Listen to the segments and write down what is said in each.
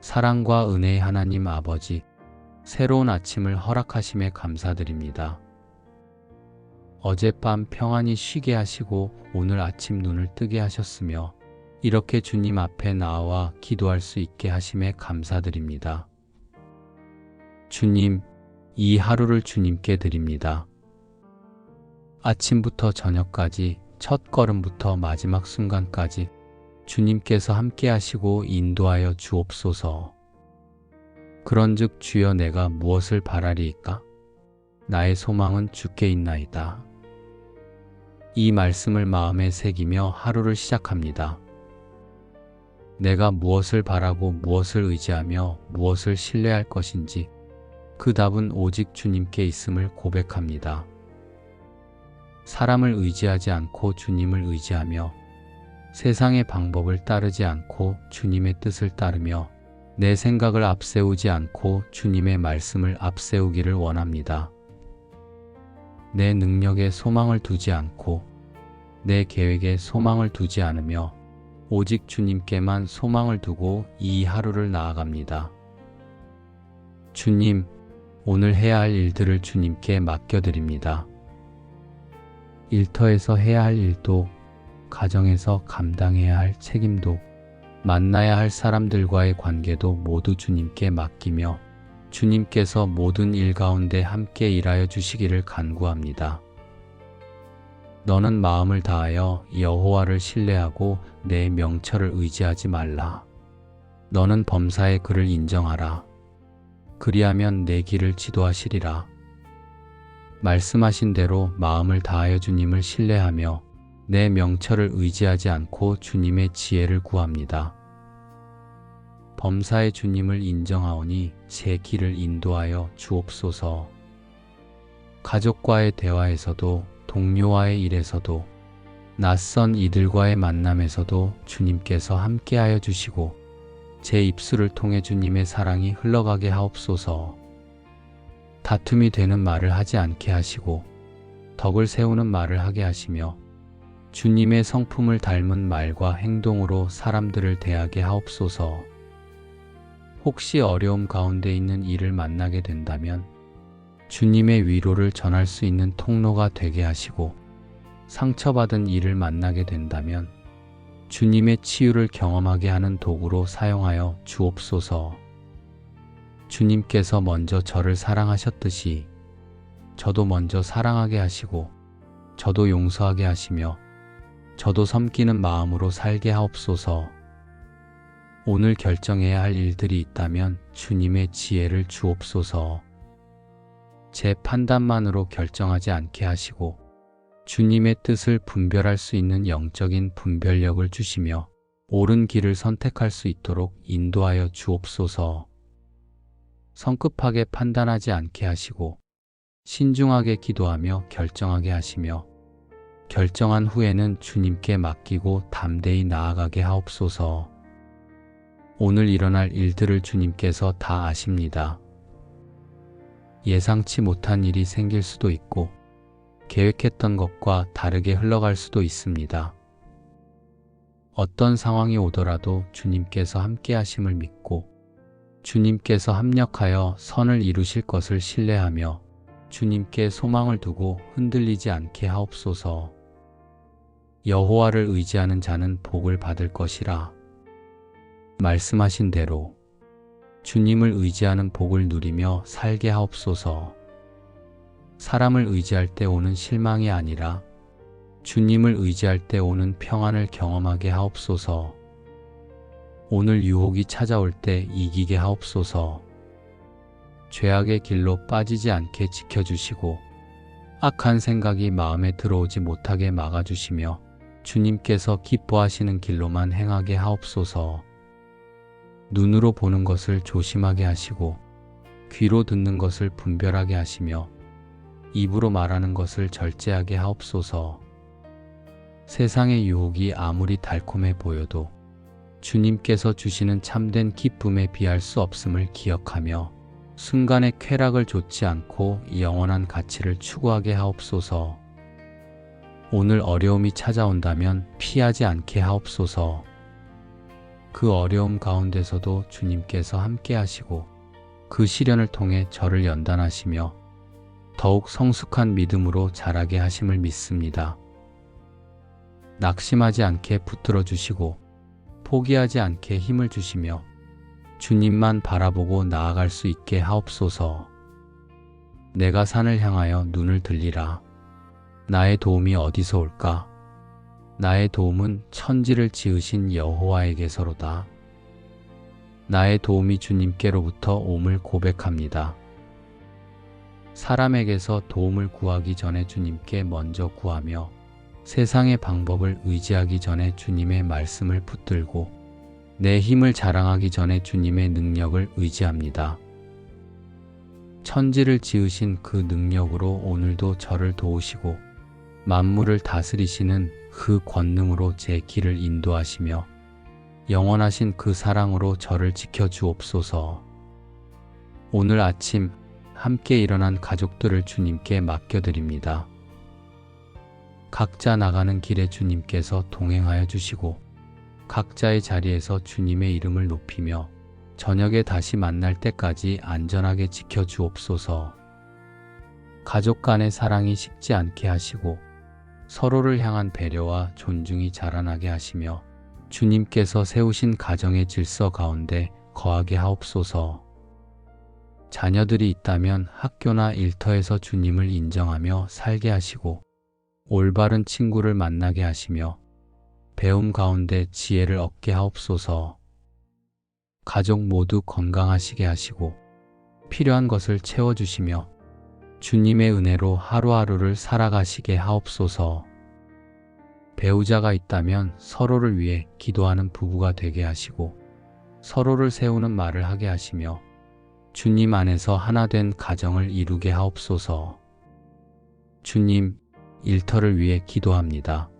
사랑과 은혜의 하나님 아버지, 새로운 아침을 허락하심에 감사드립니다. 어젯밤 평안히 쉬게 하시고 오늘 아침 눈을 뜨게 하셨으며 이렇게 주님 앞에 나와 기도할 수 있게 하심에 감사드립니다. 주님, 이 하루를 주님께 드립니다. 아침부터 저녁까지, 첫 걸음부터 마지막 순간까지 주님께서 함께 하시고 인도하여 주옵소서. 그런즉 주여 내가 무엇을 바라리이까? 나의 소망은 주께 있나이다. 이 말씀을 마음에 새기며 하루를 시작합니다. 내가 무엇을 바라고 무엇을 의지하며 무엇을 신뢰할 것인지 그 답은 오직 주님께 있음을 고백합니다. 사람을 의지하지 않고 주님을 의지하며 세상의 방법을 따르지 않고 주님의 뜻을 따르며 내 생각을 앞세우지 않고 주님의 말씀을 앞세우기를 원합니다. 내 능력에 소망을 두지 않고 내 계획에 소망을 두지 않으며 오직 주님께만 소망을 두고 이 하루를 나아갑니다. 주님, 오늘 해야 할 일들을 주님께 맡겨드립니다. 일터에서 해야 할 일도, 가정에서 감당해야 할 책임도, 만나야 할 사람들과의 관계도 모두 주님께 맡기며 주님께서 모든 일 가운데 함께 일하여 주시기를 간구합니다. 너는 마음을 다하여 여호와를 신뢰하고 내 명철을 의지하지 말라. 너는 범사의 그를 인정하라. 그리하면 내 길을 지도하시리라. 말씀하신 대로 마음을 다하여 주님을 신뢰하며 내 명철을 의지하지 않고 주님의 지혜를 구합니다. 범사의 주님을 인정하오니 제 길을 인도하여 주옵소서. 가족과의 대화에서도 동료와의 일에서도 낯선 이들과의 만남에서도 주님께서 함께하여 주시고 제 입술을 통해 주님의 사랑이 흘러가게 하옵소서. 다툼이 되는 말을 하지 않게 하시고 덕을 세우는 말을 하게 하시며 주님의 성품을 닮은 말과 행동으로 사람들을 대하게 하옵소서. 혹시 어려움 가운데 있는 이를 만나게 된다면 주님의 위로를 전할 수 있는 통로가 되게 하시고 상처받은 이를 만나게 된다면 주님의 치유를 경험하게 하는 도구로 사용하여 주옵소서. 주님께서 먼저 저를 사랑하셨듯이 저도 먼저 사랑하게 하시고 저도 용서하게 하시며 저도 섬기는 마음으로 살게 하옵소서. 오늘 결정해야 할 일들이 있다면 주님의 지혜를 주옵소서. 제 판단만으로 결정하지 않게 하시고 주님의 뜻을 분별할 수 있는 영적인 분별력을 주시며 옳은 길을 선택할 수 있도록 인도하여 주옵소서. 성급하게 판단하지 않게 하시고 신중하게 기도하며 결정하게 하시며 결정한 후에는 주님께 맡기고 담대히 나아가게 하옵소서. 오늘 일어날 일들을 주님께서 다 아십니다. 예상치 못한 일이 생길 수도 있고 계획했던 것과 다르게 흘러갈 수도 있습니다. 어떤 상황이 오더라도 주님께서 함께 하심을 믿고 주님께서 합력하여 선을 이루실 것을 신뢰하며 주님께 소망을 두고 흔들리지 않게 하옵소서. 여호와를 의지하는 자는 복을 받을 것이라. 말씀하신 대로 주님을 의지하는 복을 누리며 살게 하옵소서. 사람을 의지할 때 오는 실망이 아니라 주님을 의지할 때 오는 평안을 경험하게 하옵소서. 오늘 유혹이 찾아올 때 이기게 하옵소서. 죄악의 길로 빠지지 않게 지켜주시고 악한 생각이 마음에 들어오지 못하게 막아주시며 주님께서 기뻐하시는 길로만 행하게 하옵소서. 눈으로 보는 것을 조심하게 하시고 귀로 듣는 것을 분별하게 하시며 입으로 말하는 것을 절제하게 하옵소서. 세상의 유혹이 아무리 달콤해 보여도 주님께서 주시는 참된 기쁨에 비할 수 없음을 기억하며 순간의 쾌락을 좇지 않고 영원한 가치를 추구하게 하옵소서. 오늘 어려움이 찾아온다면 피하지 않게 하옵소서. 그 어려움 가운데서도 주님께서 함께 하시고 그 시련을 통해 저를 연단하시며 더욱 성숙한 믿음으로 자라게 하심을 믿습니다. 낙심하지 않게 붙들어 주시고 포기하지 않게 힘을 주시며 주님만 바라보고 나아갈 수 있게 하옵소서. 내가 산을 향하여 눈을 들리라. 나의 도움이 어디서 올까? 나의 도움은 천지를 지으신 여호와에게서로다. 나의 도움이 주님께로부터 옴을 고백합니다. 사람에게서 도움을 구하기 전에 주님께 먼저 구하며 세상의 방법을 의지하기 전에 주님의 말씀을 붙들고 내 힘을 자랑하기 전에 주님의 능력을 의지합니다. 천지를 지으신 그 능력으로 오늘도 저를 도우시고 만물을 다스리시는 그 권능으로 제 길을 인도하시며 영원하신 그 사랑으로 저를 지켜주옵소서. 오늘 아침 함께 일어난 가족들을 주님께 맡겨드립니다. 각자 나가는 길에 주님께서 동행하여 주시고 각자의 자리에서 주님의 이름을 높이며 저녁에 다시 만날 때까지 안전하게 지켜주옵소서. 가족 간의 사랑이 식지 않게 하시고 서로를 향한 배려와 존중이 자라나게 하시며 주님께서 세우신 가정의 질서 가운데 거하게 하옵소서. 자녀들이 있다면 학교나 일터에서 주님을 인정하며 살게 하시고 올바른 친구를 만나게 하시며 배움 가운데 지혜를 얻게 하옵소서. 가족 모두 건강하시게 하시고 필요한 것을 채워주시며 주님의 은혜로 하루하루를 살아가시게 하옵소서. 배우자가 있다면 서로를 위해 기도하는 부부가 되게 하시고 서로를 세우는 말을 하게 하시며 주님 안에서 하나 된 가정을 이루게 하옵소서. 주님, 일터를 위해 기도합니다.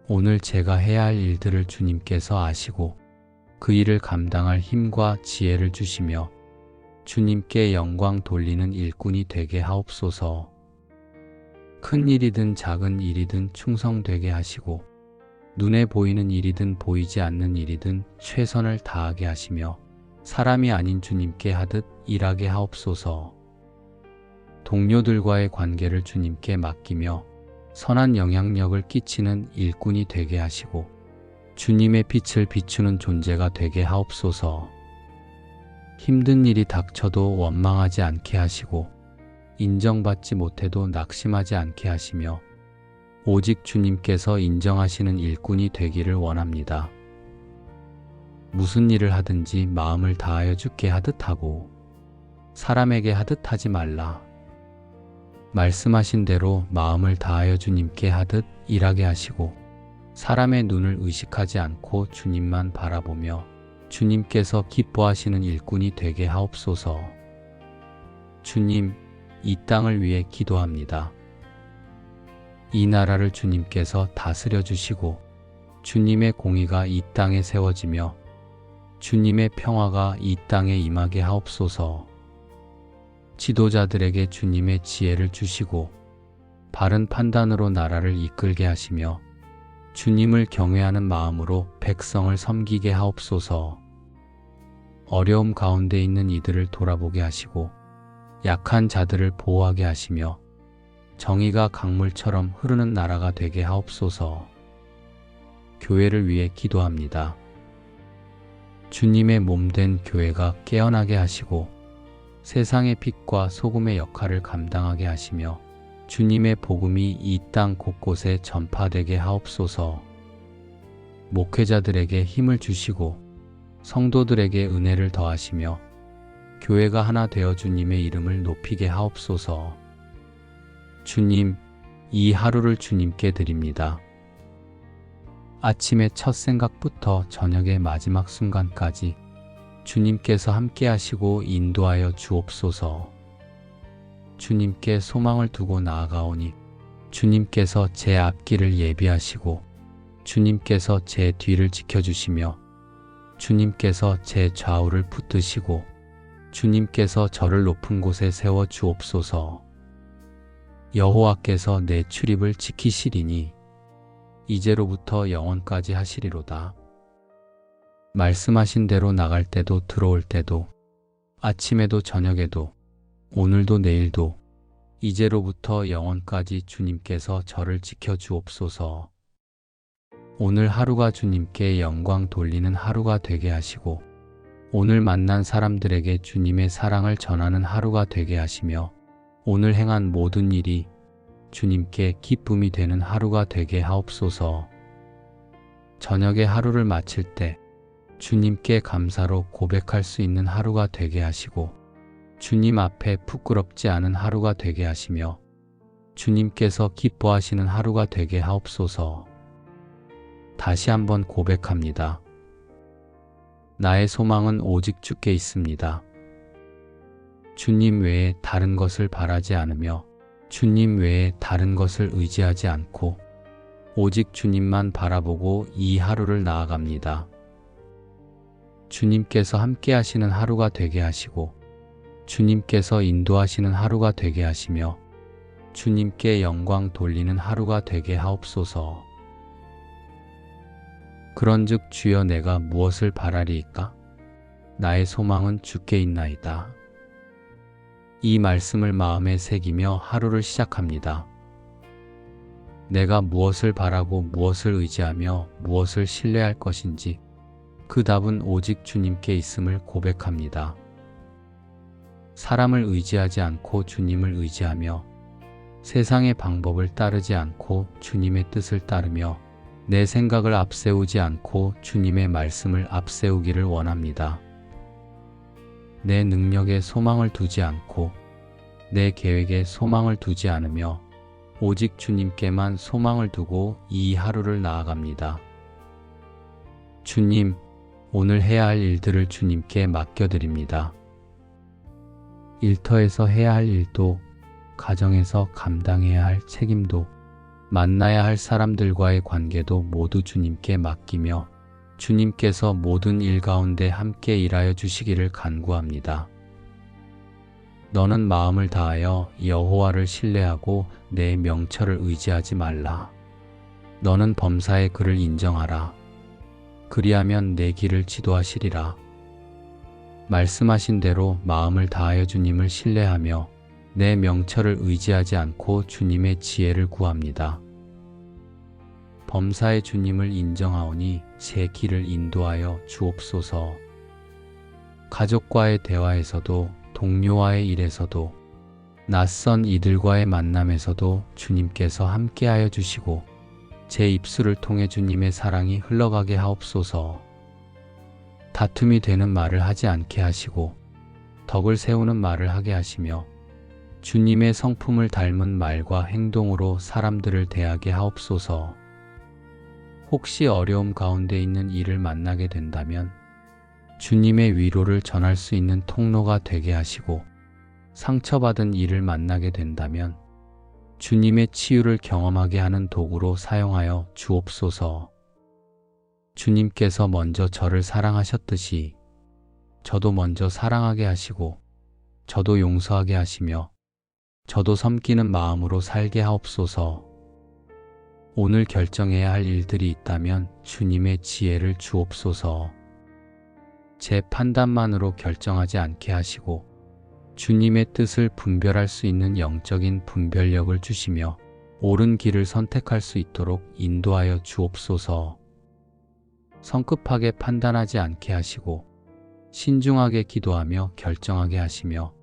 오늘 제가 해야 할 일들을 주님께서 아시고 그 일을 감당할 힘과 지혜를 주시며 주님께 영광 돌리는 일꾼이 되게 하옵소서. 큰 일이든 작은 일이든 충성되게 하시고 눈에 보이는 일이든 보이지 않는 일이든 최선을 다하게 하시며 사람이 아닌 주님께 하듯 일하게 하옵소서. 동료들과의 관계를 주님께 맡기며 선한 영향력을 끼치는 일꾼이 되게 하시고 주님의 빛을 비추는 존재가 되게 하옵소서. 힘든 일이 닥쳐도 원망하지 않게 하시고 인정받지 못해도 낙심하지 않게 하시며 오직 주님께서 인정하시는 일꾼이 되기를 원합니다. 무슨 일을 하든지 마음을 다하여 주께 하듯 하고 사람에게 하듯 하지 말라. 말씀하신 대로 마음을 다하여 주님께 하듯 일하게 하시고 사람의 눈을 의식하지 않고 주님만 바라보며 주님께서 기뻐하시는 일꾼이 되게 하옵소서. 주님, 이 땅을 위해 기도합니다. 이 나라를 주님께서 다스려 주시고 주님의 공의가 이 땅에 세워지며 주님의 평화가 이 땅에 임하게 하옵소서. 지도자들에게 주님의 지혜를 주시고 바른 판단으로 나라를 이끌게 하시며 주님을 경외하는 마음으로 백성을 섬기게 하옵소서. 어려움 가운데 있는 이들을 돌아보게 하시고 약한 자들을 보호하게 하시며 정의가 강물처럼 흐르는 나라가 되게 하옵소서. 교회를 위해 기도합니다. 주님의 몸된 교회가 깨어나게 하시고 세상의 빛과 소금의 역할을 감당하게 하시며 주님의 복음이 이 땅 곳곳에 전파되게 하옵소서. 목회자들에게 힘을 주시고 성도들에게 은혜를 더하시며 교회가 하나 되어 주님의 이름을 높이게 하옵소서. 주님, 이 하루를 주님께 드립니다. 아침의 첫 생각부터 저녁의 마지막 순간까지 주님께서 함께 하시고 인도하여 주옵소서. 주님께 소망을 두고 나아가오니 주님께서 제 앞길을 예비하시고 주님께서 제 뒤를 지켜주시며 주님께서 제 좌우를 붙드시고 주님께서 저를 높은 곳에 세워 주옵소서. 여호와께서 내 출입을 지키시리니 이제로부터 영원까지 하시리로다. 말씀하신 대로 나갈 때도 들어올 때도 아침에도 저녁에도 오늘도 내일도 이제로부터 영원까지 주님께서 저를 지켜주옵소서. 오늘 하루가 주님께 영광 돌리는 하루가 되게 하시고 오늘 만난 사람들에게 주님의 사랑을 전하는 하루가 되게 하시며 오늘 행한 모든 일이 주님께 기쁨이 되는 하루가 되게 하옵소서. 저녁에 하루를 마칠 때 주님께 감사로 고백할 수 있는 하루가 되게 하시고 주님 앞에 부끄럽지 않은 하루가 되게 하시며 주님께서 기뻐하시는 하루가 되게 하옵소서. 다시 한번 고백합니다. 나의 소망은 오직 주께 있습니다. 주님 외에 다른 것을 바라지 않으며 주님 외에 다른 것을 의지하지 않고 오직 주님만 바라보고 이 하루를 나아갑니다. 주님께서 함께 하시는 하루가 되게 하시고 주님께서 인도하시는 하루가 되게 하시며 주님께 영광 돌리는 하루가 되게 하옵소서. 그런즉 주여 내가 무엇을 바라리이까? 나의 소망은 주께 있나이다. 이 말씀을 마음에 새기며 하루를 시작합니다. 내가 무엇을 바라고 무엇을 의지하며 무엇을 신뢰할 것인지 그 답은 오직 주님께 있음을 고백합니다. 사람을 의지하지 않고 주님을 의지하며 세상의 방법을 따르지 않고 주님의 뜻을 따르며 내 생각을 앞세우지 않고 주님의 말씀을 앞세우기를 원합니다. 내 능력에 소망을 두지 않고 내 계획에 소망을 두지 않으며 오직 주님께만 소망을 두고 이 하루를 나아갑니다. 주님, 오늘 해야 할 일들을 주님께 맡겨드립니다. 일터에서 해야 할 일도, 가정에서 감당해야 할 책임도, 만나야 할 사람들과의 관계도 모두 주님께 맡기며 주님께서 모든 일 가운데 함께 일하여 주시기를 간구합니다. 너는 마음을 다하여 여호와를 신뢰하고 내 명철을 의지하지 말라. 너는 범사의 그를 인정하라. 그리하면 내 길을 지도하시리라. 말씀하신 대로 마음을 다하여 주님을 신뢰하며 내 명철을 의지하지 않고 주님의 지혜를 구합니다. 범사의 주님을 인정하오니 제 길을 인도하여 주옵소서. 가족과의 대화에서도 동료와의 일에서도 낯선 이들과의 만남에서도 주님께서 함께하여 주시고 제 입술을 통해 주님의 사랑이 흘러가게 하옵소서. 다툼이 되는 말을 하지 않게 하시고 덕을 세우는 말을 하게 하시며 주님의 성품을 닮은 말과 행동으로 사람들을 대하게 하옵소서. 혹시 어려움 가운데 있는 이를 만나게 된다면 주님의 위로를 전할 수 있는 통로가 되게 하시고 상처받은 이를 만나게 된다면 주님의 치유를 경험하게 하는 도구로 사용하여 주옵소서. 주님께서 먼저 저를 사랑하셨듯이 저도 먼저 사랑하게 하시고 저도 용서하게 하시며 저도 섬기는 마음으로 살게 하옵소서. 오늘 결정해야 할 일들이 있다면 주님의 지혜를 주옵소서. 제 판단만으로 결정하지 않게 하시고 주님의 뜻을 분별할 수 있는 영적인 분별력을 주시며 옳은 길을 선택할 수 있도록 인도하여 주옵소서. 성급하게 판단하지 않게 하시고 신중하게 기도하며 결정하게 하시며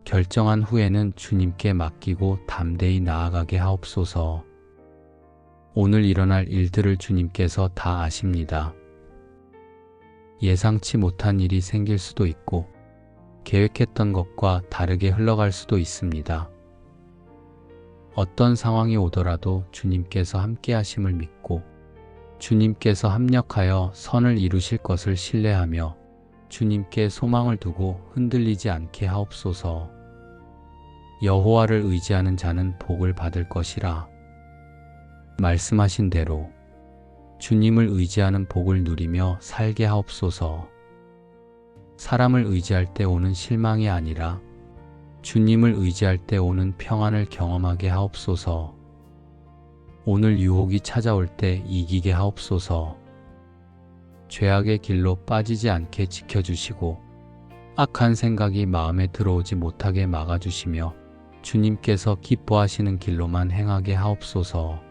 결정한 후에는 주님께 맡기고 담대히 나아가게 하옵소서. 오늘 일어날 일들을 주님께서 다 아십니다. 예상치 못한 일이 생길 수도 있고 계획했던 것과 다르게 흘러갈 수도 있습니다. 어떤 상황이 오더라도 주님께서 함께 하심을 믿고 주님께서 합력하여 선을 이루실 것을 신뢰하며 주님께 소망을 두고 흔들리지 않게 하옵소서. 여호와를 의지하는 자는 복을 받을 것이라. 말씀하신 대로 주님을 의지하는 복을 누리며 살게 하옵소서. 사람을 의지할 때 오는 실망이 아니라 주님을 의지할 때 오는 평안을 경험하게 하옵소서. 오늘 유혹이 찾아올 때 이기게 하옵소서. 죄악의 길로 빠지지 않게 지켜주시고 악한 생각이 마음에 들어오지 못하게 막아주시며 주님께서 기뻐하시는 길로만 행하게 하옵소서.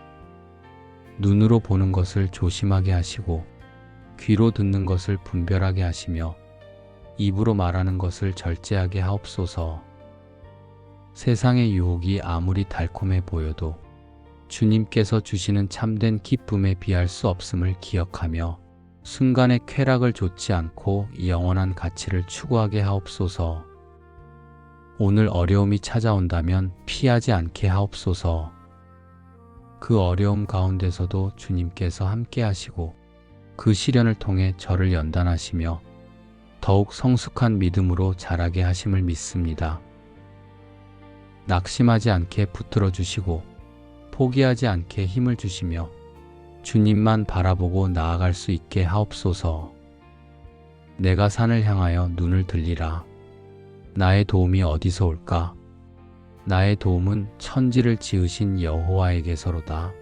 눈으로 보는 것을 조심하게 하시고 귀로 듣는 것을 분별하게 하시며 입으로 말하는 것을 절제하게 하옵소서. 세상의 유혹이 아무리 달콤해 보여도 주님께서 주시는 참된 기쁨에 비할 수 없음을 기억하며 순간의 쾌락을 좇지 않고 영원한 가치를 추구하게 하옵소서. 오늘 어려움이 찾아온다면 피하지 않게 하옵소서. 그 어려움 가운데서도 주님께서 함께 하시고 그 시련을 통해 저를 연단하시며 더욱 성숙한 믿음으로 자라게 하심을 믿습니다. 낙심하지 않게 붙들어 주시고 포기하지 않게 힘을 주시며 주님만 바라보고 나아갈 수 있게 하옵소서. 내가 산을 향하여 눈을 들리라. 나의 도움이 어디서 올까? 나의 도움은 천지를 지으신 여호와에게서로다.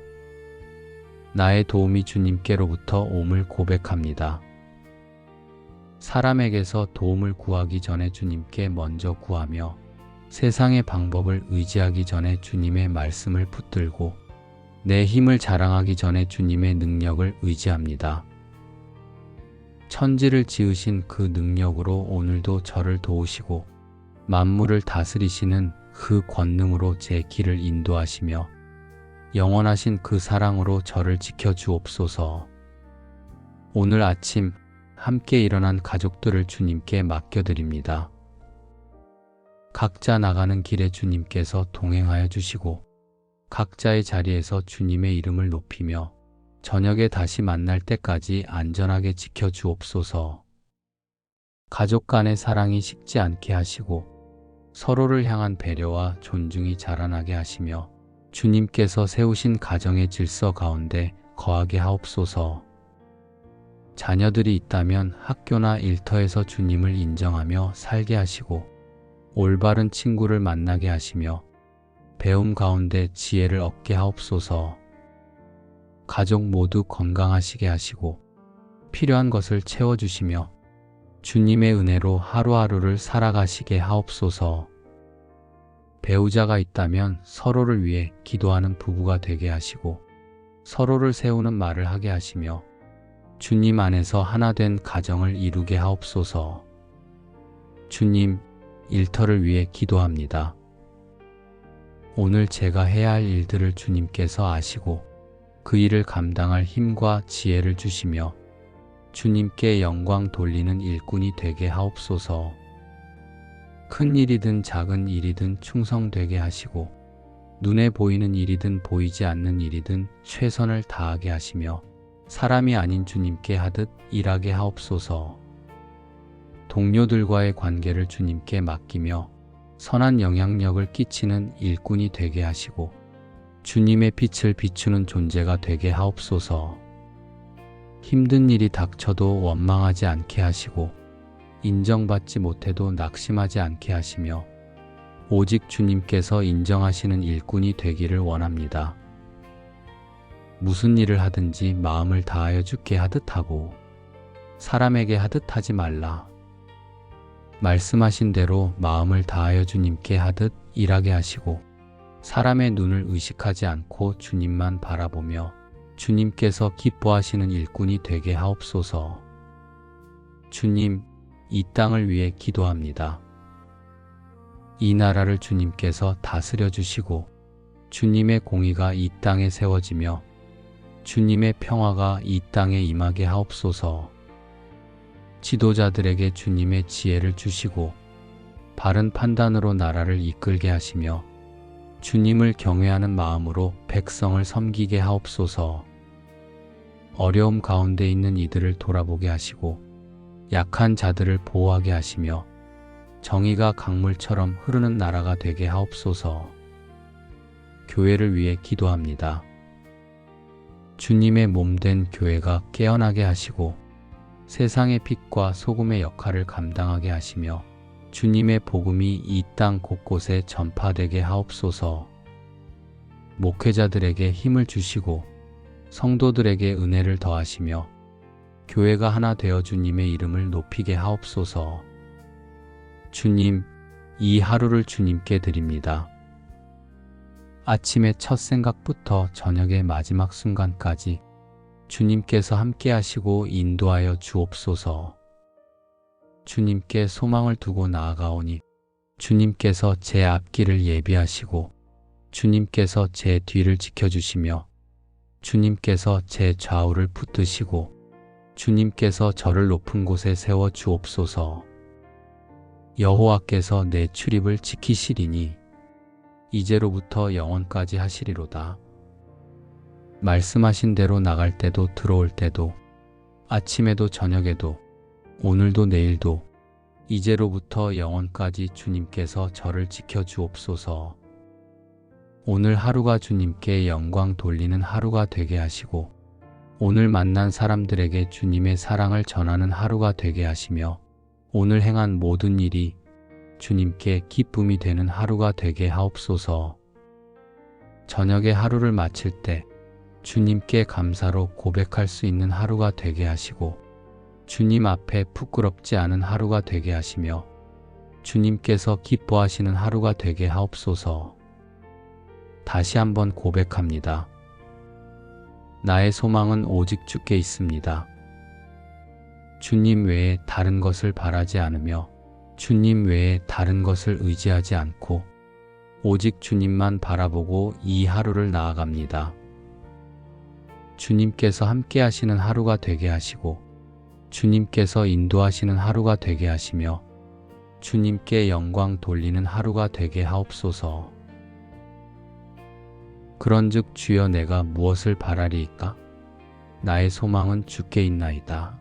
나의 도움이 주님께로부터 옴을 고백합니다. 사람에게서 도움을 구하기 전에 주님께 먼저 구하며 세상의 방법을 의지하기 전에 주님의 말씀을 붙들고 내 힘을 자랑하기 전에 주님의 능력을 의지합니다. 천지를 지으신 그 능력으로 오늘도 저를 도우시고 만물을 다스리시는 그 권능으로 제 길을 인도하시며 영원하신 그 사랑으로 저를 지켜주옵소서. 오늘 아침 함께 일어난 가족들을 주님께 맡겨드립니다. 각자 나가는 길에 주님께서 동행하여 주시고 각자의 자리에서 주님의 이름을 높이며 저녁에 다시 만날 때까지 안전하게 지켜주옵소서. 가족 간의 사랑이 식지 않게 하시고 서로를 향한 배려와 존중이 자라나게 하시며 주님께서 세우신 가정의 질서 가운데 거하게 하옵소서. 자녀들이 있다면 학교나 일터에서 주님을 인정하며 살게 하시고 올바른 친구를 만나게 하시며 배움 가운데 지혜를 얻게 하옵소서. 가족 모두 건강하시게 하시고 필요한 것을 채워주시며 주님의 은혜로 하루하루를 살아가시게 하옵소서. 배우자가 있다면 서로를 위해 기도하는 부부가 되게 하시고 서로를 세우는 말을 하게 하시며 주님 안에서 하나 된 가정을 이루게 하옵소서. 주님, 일터를 위해 기도합니다. 오늘 제가 해야 할 일들을 주님께서 아시고 그 일을 감당할 힘과 지혜를 주시며 주님께 영광 돌리는 일꾼이 되게 하옵소서. 큰 일이든 작은 일이든 충성되게 하시고 눈에 보이는 일이든 보이지 않는 일이든 최선을 다하게 하시며 사람이 아닌 주님께 하듯 일하게 하옵소서. 동료들과의 관계를 주님께 맡기며 선한 영향력을 끼치는 일꾼이 되게 하시고 주님의 빛을 비추는 존재가 되게 하옵소서. 힘든 일이 닥쳐도 원망하지 않게 하시고 인정받지 못해도 낙심하지 않게 하시며 오직 주님께서 인정하시는 일꾼이 되기를 원합니다. 무슨 일을 하든지 마음을 다하여 주께 하듯 하고 사람에게 하듯 하지 말라. 말씀하신 대로 마음을 다하여 주님께 하듯 일하게 하시고 사람의 눈을 의식하지 않고 주님만 바라보며 주님께서 기뻐하시는 일꾼이 되게 하옵소서. 주님, 이 땅을 위해 기도합니다. 이 나라를 주님께서 다스려 주시고 주님의 공의가 이 땅에 세워지며 주님의 평화가 이 땅에 임하게 하옵소서. 지도자들에게 주님의 지혜를 주시고 바른 판단으로 나라를 이끌게 하시며 주님을 경외하는 마음으로 백성을 섬기게 하옵소서. 어려움 가운데 있는 이들을 돌아보게 하시고 약한 자들을 보호하게 하시며 정의가 강물처럼 흐르는 나라가 되게 하옵소서. 교회를 위해 기도합니다. 주님의 몸된 교회가 깨어나게 하시고 세상의 빛과 소금의 역할을 감당하게 하시며 주님의 복음이 이 땅 곳곳에 전파되게 하옵소서. 목회자들에게 힘을 주시고 성도들에게 은혜를 더하시며 교회가 하나 되어 주님의 이름을 높이게 하옵소서. 주님, 이 하루를 주님께 드립니다. 아침의 첫 생각부터 저녁의 마지막 순간까지 주님께서 함께 하시고 인도하여 주옵소서. 주님께 소망을 두고 나아가오니 주님께서 제 앞길을 예비하시고 주님께서 제 뒤를 지켜주시며 주님께서 제 좌우를 붙드시고 주님께서 저를 높은 곳에 세워 주옵소서. 여호와께서 내 출입을 지키시리니 이제로부터 영원까지 하시리로다. 말씀하신 대로 나갈 때도 들어올 때도 아침에도 저녁에도 오늘도 내일도 이제로부터 영원까지 주님께서 저를 지켜 주옵소서. 오늘 하루가 주님께 영광 돌리는 하루가 되게 하시고 오늘 만난 사람들에게 주님의 사랑을 전하는 하루가 되게 하시며 오늘 행한 모든 일이 주님께 기쁨이 되는 하루가 되게 하옵소서. 저녁에 하루를 마칠 때 주님께 감사로 고백할 수 있는 하루가 되게 하시고 주님 앞에 부끄럽지 않은 하루가 되게 하시며 주님께서 기뻐하시는 하루가 되게 하옵소서. 다시 한번 고백합니다. 나의 소망은 오직 주께 있습니다. 주님 외에 다른 것을 바라지 않으며 주님 외에 다른 것을 의지하지 않고 오직 주님만 바라보고 이 하루를 나아갑니다. 주님께서 함께 하시는 하루가 되게 하시고 주님께서 인도하시는 하루가 되게 하시며 주님께 영광 돌리는 하루가 되게 하옵소서. 그런즉 주여 내가 무엇을 바라리이까? 나의 소망은 주께 있나이다.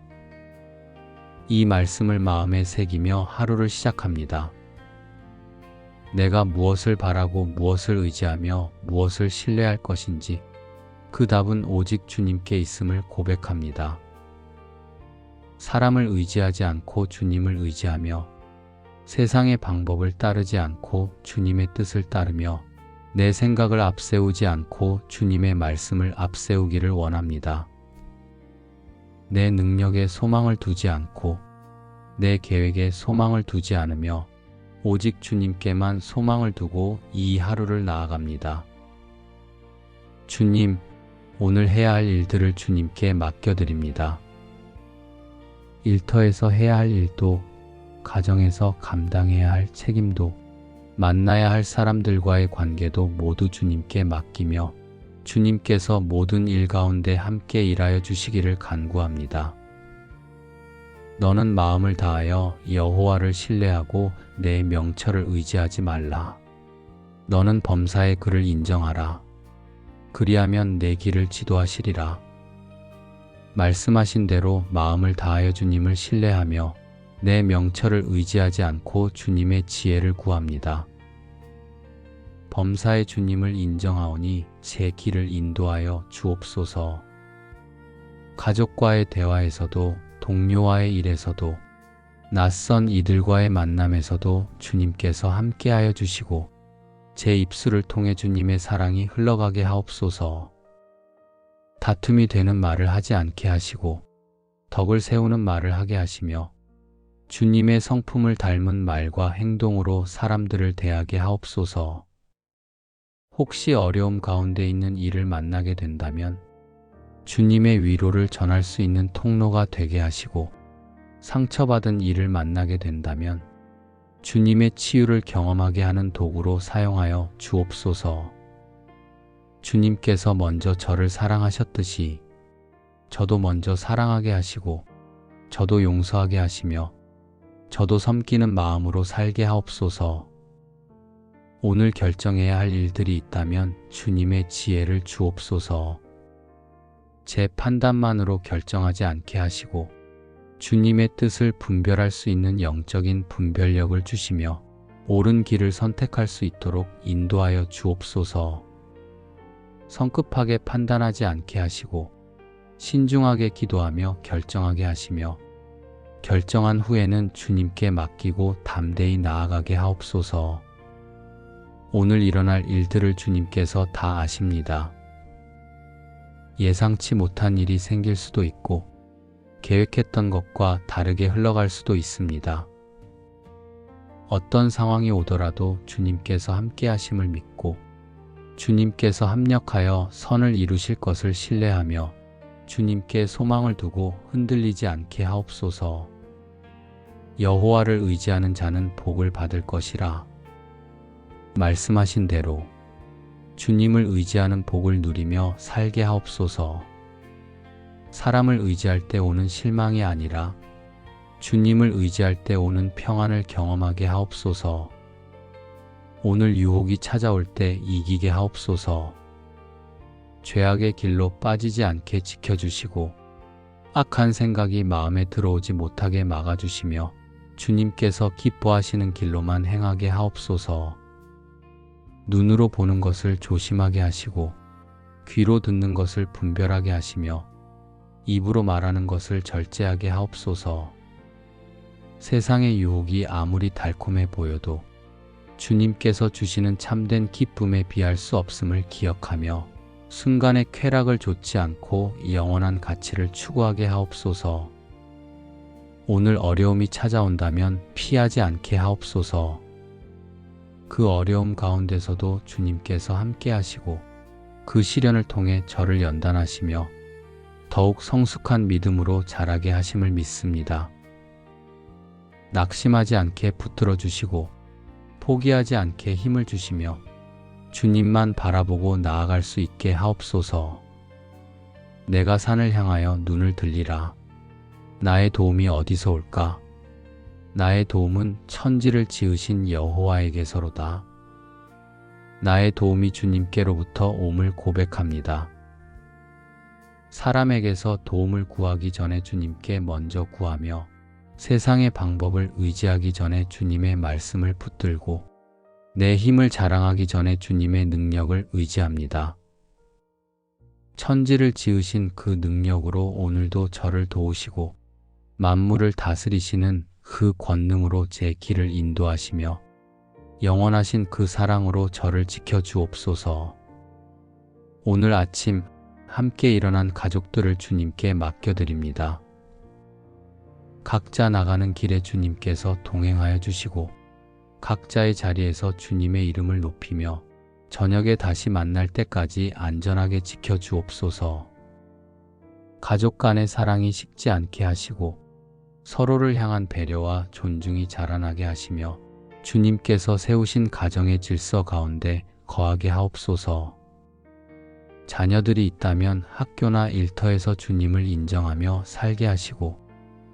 이 말씀을 마음에 새기며 하루를 시작합니다. 내가 무엇을 바라고 무엇을 의지하며 무엇을 신뢰할 것인지 그 답은 오직 주님께 있음을 고백합니다. 사람을 의지하지 않고 주님을 의지하며 세상의 방법을 따르지 않고 주님의 뜻을 따르며 내 생각을 앞세우지 않고 주님의 말씀을 앞세우기를 원합니다. 내 능력에 소망을 두지 않고 내 계획에 소망을 두지 않으며 오직 주님께만 소망을 두고 이 하루를 나아갑니다. 주님, 오늘 해야 할 일들을 주님께 맡겨드립니다. 일터에서 해야 할 일도, 가정에서 감당해야 할 책임도, 만나야 할 사람들과의 관계도 모두 주님께 맡기며 주님께서 모든 일 가운데 함께 일하여 주시기를 간구합니다. 너는 마음을 다하여 여호와를 신뢰하고 내 명철을 의지하지 말라. 너는 범사의 그를 인정하라. 그리하면 내 길을 지도하시리라. 말씀하신 대로 마음을 다하여 주님을 신뢰하며 내 명철을 의지하지 않고 주님의 지혜를 구합니다. 범사의 주님을 인정하오니 제 길을 인도하여 주옵소서. 가족과의 대화에서도 동료와의 일에서도 낯선 이들과의 만남에서도 주님께서 함께하여 주시고 제 입술을 통해 주님의 사랑이 흘러가게 하옵소서. 다툼이 되는 말을 하지 않게 하시고 덕을 세우는 말을 하게 하시며 주님의 성품을 닮은 말과 행동으로 사람들을 대하게 하옵소서. 혹시 어려움 가운데 있는 이를 만나게 된다면 주님의 위로를 전할 수 있는 통로가 되게 하시고 상처받은 이를 만나게 된다면 주님의 치유를 경험하게 하는 도구로 사용하여 주옵소서. 주님께서 먼저 저를 사랑하셨듯이 저도 먼저 사랑하게 하시고 저도 용서하게 하시며 저도 섬기는 마음으로 살게 하옵소서. 오늘 결정해야 할 일들이 있다면 주님의 지혜를 주옵소서. 제 판단만으로 결정하지 않게 하시고 주님의 뜻을 분별할 수 있는 영적인 분별력을 주시며 옳은 길을 선택할 수 있도록 인도하여 주옵소서. 성급하게 판단하지 않게 하시고 신중하게 기도하며 결정하게 하시며 결정한 후에는 주님께 맡기고 담대히 나아가게 하옵소서. 오늘 일어날 일들을 주님께서 다 아십니다. 예상치 못한 일이 생길 수도 있고 계획했던 것과 다르게 흘러갈 수도 있습니다. 어떤 상황이 오더라도 주님께서 함께 하심을 믿고 주님께서 합력하여 선을 이루실 것을 신뢰하며 주님께 소망을 두고 흔들리지 않게 하옵소서. 여호와를 의지하는 자는 복을 받을 것이라. 말씀하신 대로 주님을 의지하는 복을 누리며 살게 하옵소서. 사람을 의지할 때 오는 실망이 아니라 주님을 의지할 때 오는 평안을 경험하게 하옵소서. 오늘 유혹이 찾아올 때 이기게 하옵소서. 죄악의 길로 빠지지 않게 지켜주시고 악한 생각이 마음에 들어오지 못하게 막아주시며 주님께서 기뻐하시는 길로만 행하게 하옵소서. 눈으로 보는 것을 조심하게 하시고 귀로 듣는 것을 분별하게 하시며 입으로 말하는 것을 절제하게 하옵소서. 세상의 유혹이 아무리 달콤해 보여도 주님께서 주시는 참된 기쁨에 비할 수 없음을 기억하며 순간의 쾌락을 좇지 않고 영원한 가치를 추구하게 하옵소서. 오늘 어려움이 찾아온다면 피하지 않게 하옵소서. 그 어려움 가운데서도 주님께서 함께 하시고 그 시련을 통해 저를 연단하시며 더욱 성숙한 믿음으로 자라게 하심을 믿습니다. 낙심하지 않게 붙들어 주시고 포기하지 않게 힘을 주시며 주님만 바라보고 나아갈 수 있게 하옵소서. 내가 산을 향하여 눈을 들리라. 나의 도움이 어디서 올까? 나의 도움은 천지를 지으신 여호와에게서로다. 나의 도움이 주님께로부터 옴을 고백합니다. 사람에게서 도움을 구하기 전에 주님께 먼저 구하며 세상의 방법을 의지하기 전에 주님의 말씀을 붙들고 내 힘을 자랑하기 전에 주님의 능력을 의지합니다. 천지를 지으신 그 능력으로 오늘도 저를 도우시고 만물을 다스리시는 그 권능으로 제 길을 인도하시며 영원하신 그 사랑으로 저를 지켜주옵소서. 오늘 아침 함께 일어난 가족들을 주님께 맡겨드립니다. 각자 나가는 길에 주님께서 동행하여 주시고 각자의 자리에서 주님의 이름을 높이며 저녁에 다시 만날 때까지 안전하게 지켜주옵소서. 가족 간의 사랑이 식지 않게 하시고 서로를 향한 배려와 존중이 자라나게 하시며 주님께서 세우신 가정의 질서 가운데 거하게 하옵소서. 자녀들이 있다면 학교나 일터에서 주님을 인정하며 살게 하시고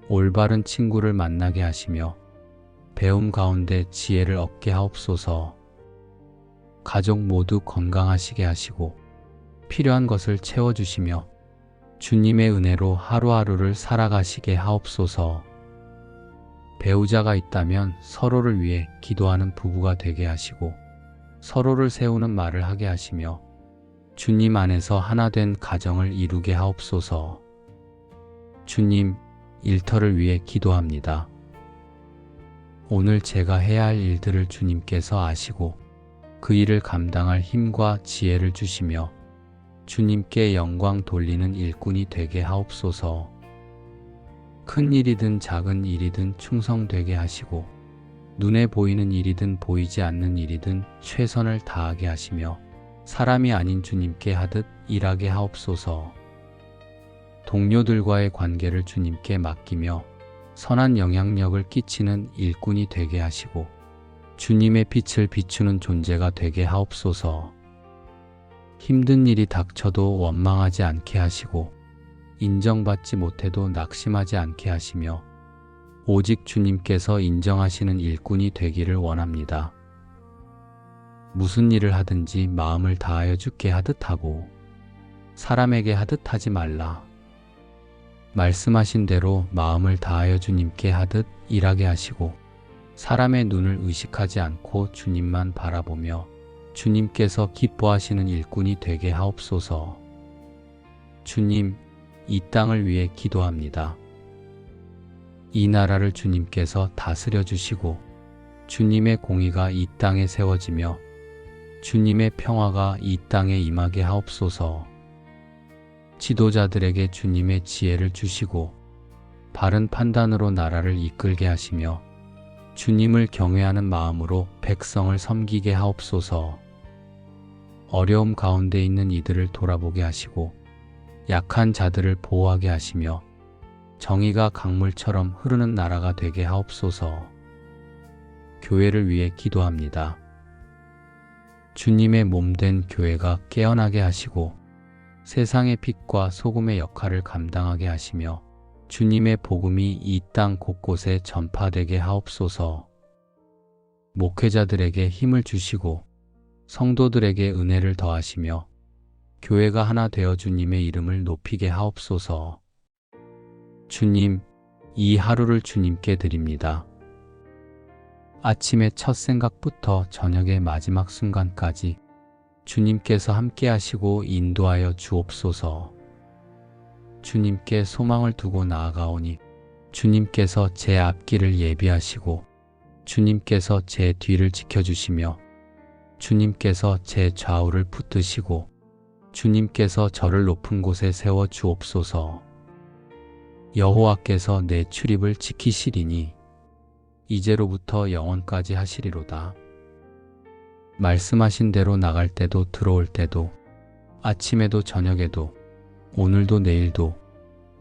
올바른 친구를 만나게 하시며 배움 가운데 지혜를 얻게 하옵소서. 가족 모두 건강하시게 하시고 필요한 것을 채워주시며 주님의 은혜로 하루하루를 살아가시게 하옵소서. 배우자가 있다면 서로를 위해 기도하는 부부가 되게 하시고 서로를 세우는 말을 하게 하시며 주님 안에서 하나 된 가정을 이루게 하옵소서. 주님, 일터를 위해 기도합니다. 오늘 제가 해야 할 일들을 주님께서 아시고 그 일을 감당할 힘과 지혜를 주시며 주님께 영광 돌리는 일꾼이 되게 하옵소서. 큰 일이든 작은 일이든 충성되게 하시고 눈에 보이는 일이든 보이지 않는 일이든 최선을 다하게 하시며 사람이 아닌 주님께 하듯 일하게 하옵소서. 동료들과의 관계를 주님께 맡기며 선한 영향력을 끼치는 일꾼이 되게 하시고 주님의 빛을 비추는 존재가 되게 하옵소서. 힘든 일이 닥쳐도 원망하지 않게 하시고 인정받지 못해도 낙심하지 않게 하시며 오직 주님께서 인정하시는 일꾼이 되기를 원합니다. 무슨 일을 하든지 마음을 다하여 주께 하듯 하고 사람에게 하듯 하지 말라. 말씀하신 대로 마음을 다하여 주님께 하듯 일하게 하시고 사람의 눈을 의식하지 않고 주님만 바라보며 주님께서 기뻐하시는 일꾼이 되게 하옵소서. 주님, 이 땅을 위해 기도합니다. 이 나라를 주님께서 다스려 주시고 주님의 공의가 이 땅에 세워지며 주님의 평화가 이 땅에 임하게 하옵소서. 지도자들에게 주님의 지혜를 주시고 바른 판단으로 나라를 이끌게 하시며 주님을 경외하는 마음으로 백성을 섬기게 하옵소서. 어려움 가운데 있는 이들을 돌아보게 하시고 약한 자들을 보호하게 하시며 정의가 강물처럼 흐르는 나라가 되게 하옵소서. 교회를 위해 기도합니다. 주님의 몸된 교회가 깨어나게 하시고 세상의 빛과 소금의 역할을 감당하게 하시며 주님의 복음이 이 땅 곳곳에 전파되게 하옵소서. 목회자들에게 힘을 주시고 성도들에게 은혜를 더하시며 교회가 하나 되어 주님의 이름을 높이게 하옵소서. 주님, 이 하루를 주님께 드립니다. 아침의 첫 생각부터 저녁의 마지막 순간까지 주님께서 함께 하시고 인도하여 주옵소서. 주님께 소망을 두고 나아가오니 주님께서 제 앞길을 예비하시고 주님께서 제 뒤를 지켜주시며 주님께서 제 좌우를 붙드시고 주님께서 저를 높은 곳에 세워 주옵소서. 여호와께서 내 출입을 지키시리니 이제로부터 영원까지 하시리로다. 말씀하신 대로 나갈 때도 들어올 때도 아침에도 저녁에도 오늘도 내일도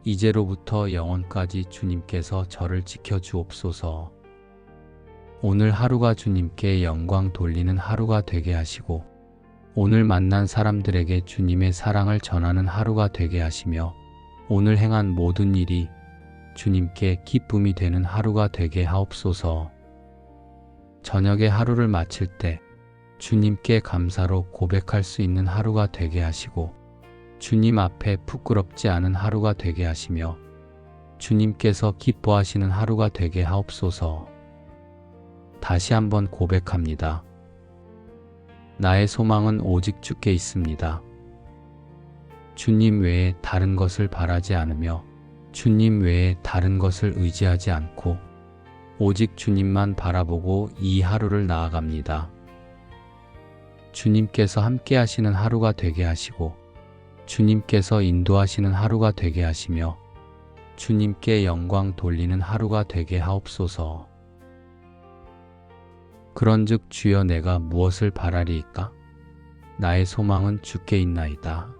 이제로부터 영원까지 주님께서 저를 지켜 주옵소서. 오늘 하루가 주님께 영광 돌리는 하루가 되게 하시고 오늘 만난 사람들에게 주님의 사랑을 전하는 하루가 되게 하시며 오늘 행한 모든 일이 주님께 기쁨이 되는 하루가 되게 하옵소서. 저녁에 하루를 마칠 때 주님께 감사로 고백할 수 있는 하루가 되게 하시고 주님 앞에 부끄럽지 않은 하루가 되게 하시며 주님께서 기뻐하시는 하루가 되게 하옵소서. 다시 한번 고백합니다. 나의 소망은 오직 주께 있습니다. 주님 외에 다른 것을 바라지 않으며 주님 외에 다른 것을 의지하지 않고 오직 주님만 바라보고 이 하루를 나아갑니다. 주님께서 함께 하시는 하루가 되게 하시고 주님께서 인도하시는 하루가 되게 하시며 주님께 영광 돌리는 하루가 되게 하옵소서. 그런즉 주여 내가 무엇을 바라리이까? 나의 소망은 주께 있나이다.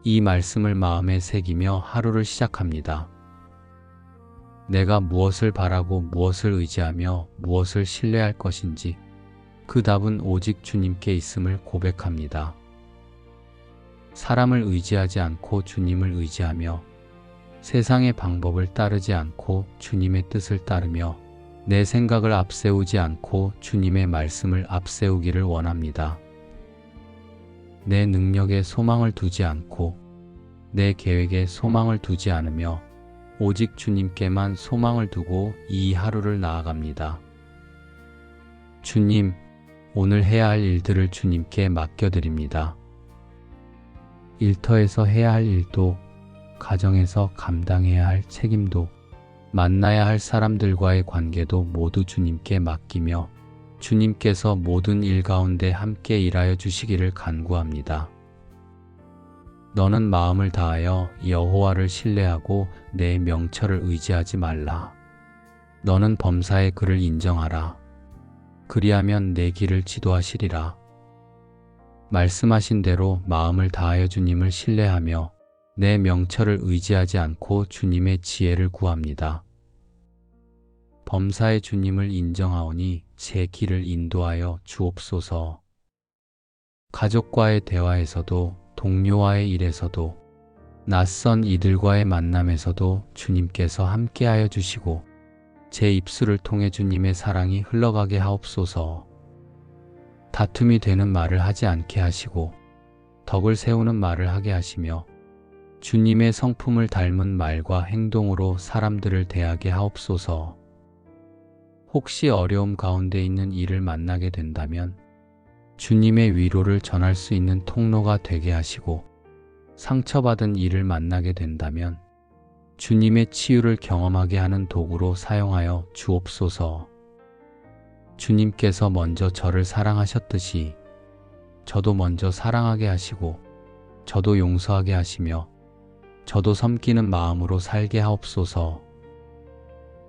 이 말씀을 마음에 새기며 하루를 시작합니다. 내가 무엇을 바라고 무엇을 의지하며 무엇을 신뢰할 것인지 그 답은 오직 주님께 있음을 고백합니다. 사람을 의지하지 않고 주님을 의지하며 세상의 방법을 따르지 않고 주님의 뜻을 따르며 내 생각을 앞세우지 않고 주님의 말씀을 앞세우기를 원합니다. 내 능력에 소망을 두지 않고 내 계획에 소망을 두지 않으며 오직 주님께만 소망을 두고 이 하루를 나아갑니다. 주님, 오늘 해야 할 일들을 주님께 맡겨드립니다. 일터에서 해야 할 일도, 가정에서 감당해야 할 책임도, 만나야 할 사람들과의 관계도 모두 주님께 맡기며 주님께서 모든 일 가운데 함께 일하여 주시기를 간구합니다. 너는 마음을 다하여 여호와를 신뢰하고 내 명철을 의지하지 말라. 너는 범사의 그를 인정하라. 그리하면 내 길을 지도하시리라. 말씀하신 대로 마음을 다하여 주님을 신뢰하며 내 명철을 의지하지 않고 주님의 지혜를 구합니다. 범사의 주님을 인정하오니 제 길을 인도하여 주옵소서. 가족과의 대화에서도 동료와의 일에서도 낯선 이들과의 만남에서도 주님께서 함께하여 주시고 제 입술을 통해 주님의 사랑이 흘러가게 하옵소서. 다툼이 되는 말을 하지 않게 하시고 덕을 세우는 말을 하게 하시며 주님의 성품을 닮은 말과 행동으로 사람들을 대하게 하옵소서. 혹시 어려움 가운데 있는 이를 만나게 된다면 주님의 위로를 전할 수 있는 통로가 되게 하시고 상처받은 이를 만나게 된다면 주님의 치유를 경험하게 하는 도구로 사용하여 주옵소서. 주님께서 먼저 저를 사랑하셨듯이 저도 먼저 사랑하게 하시고 저도 용서하게 하시며 저도 섬기는 마음으로 살게 하옵소서.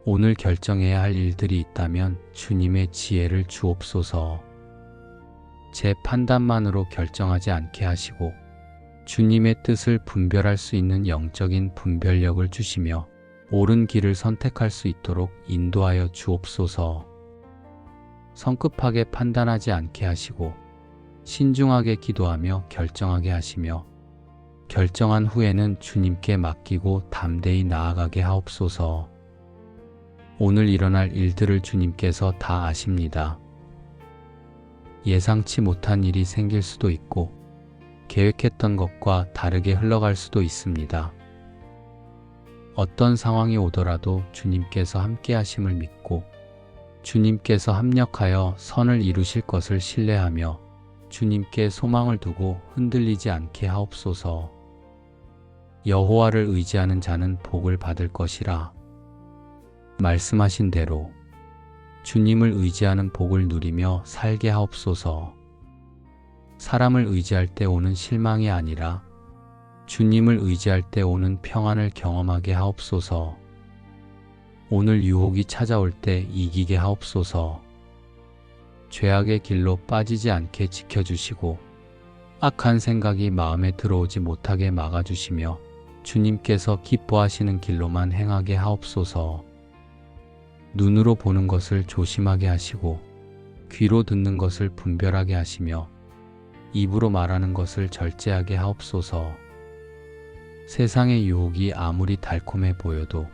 오늘 결정해야 할 일들이 있다면 주님의 지혜를 주옵소서. 제 판단만으로 결정하지 않게 하시고 주님의 뜻을 분별할 수 있는 영적인 분별력을 주시며 옳은 길을 선택할 수 있도록 인도하여 주옵소서. 성급하게 판단하지 않게 하시고 신중하게 기도하며 결정하게 하시며 결정한 후에는 주님께 맡기고 담대히 나아가게 하옵소서. 오늘 일어날 일들을 주님께서 다 아십니다. 예상치 못한 일이 생길 수도 있고 계획했던 것과 다르게 흘러갈 수도 있습니다. 어떤 상황이 오더라도 주님께서 함께 하심을 믿고 주님께서 합력하여 선을 이루실 것을 신뢰하며 주님께 소망을 두고 흔들리지 않게 하옵소서. 여호와를 의지하는 자는 복을 받을 것이라. 말씀하신 대로 주님을 의지하는 복을 누리며 살게 하옵소서. 사람을 의지할 때 오는 실망이 아니라 주님을 의지할 때 오는 평안을 경험하게 하옵소서. 오늘 유혹이 찾아올 때 이기게 하옵소서. 죄악의 길로 빠지지 않게 지켜주시고 악한 생각이 마음에 들어오지 못하게 막아주시며 주님께서 기뻐하시는 길로만 행하게 하옵소서. 눈으로 보는 것을 조심하게 하시고 귀로 듣는 것을 분별하게 하시며 입으로 말하는 것을 절제하게 하옵소서. 세상의 유혹이 아무리 달콤해 보여도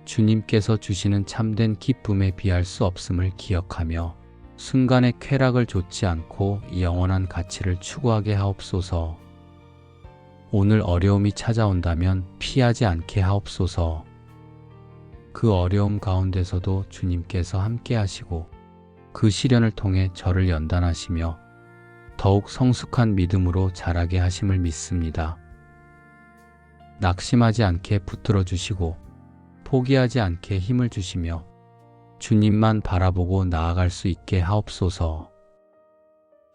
주님께서 주시는 참된 기쁨에 비할 수 없음을 기억하며 순간의 쾌락을 좇지 않고 영원한 가치를 추구하게 하옵소서. 오늘 어려움이 찾아온다면 피하지 않게 하옵소서. 그 어려움 가운데서도 주님께서 함께 하시고 그 시련을 통해 저를 연단하시며 더욱 성숙한 믿음으로 자라게 하심을 믿습니다. 낙심하지 않게 붙들어 주시고 포기하지 않게 힘을 주시며 주님만 바라보고 나아갈 수 있게 하옵소서.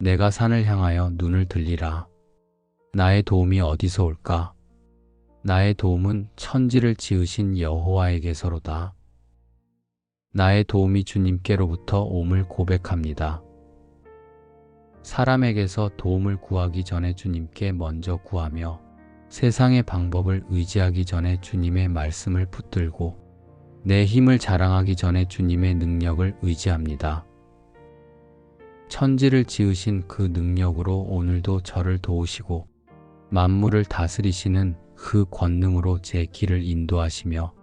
내가 산을 향하여 눈을 들리라. 나의 도움이 어디서 올까? 나의 도움은 천지를 지으신 여호와에게서로다. 나의 도움이 주님께로부터 옴을 고백합니다. 사람에게서 도움을 구하기 전에 주님께 먼저 구하며 세상의 방법을 의지하기 전에 주님의 말씀을 붙들고 내 힘을 자랑하기 전에 주님의 능력을 의지합니다. 천지를 지으신 그 능력으로 오늘도 저를 도우시고 만물을 다스리시는 그 권능으로 제 길을 인도하시며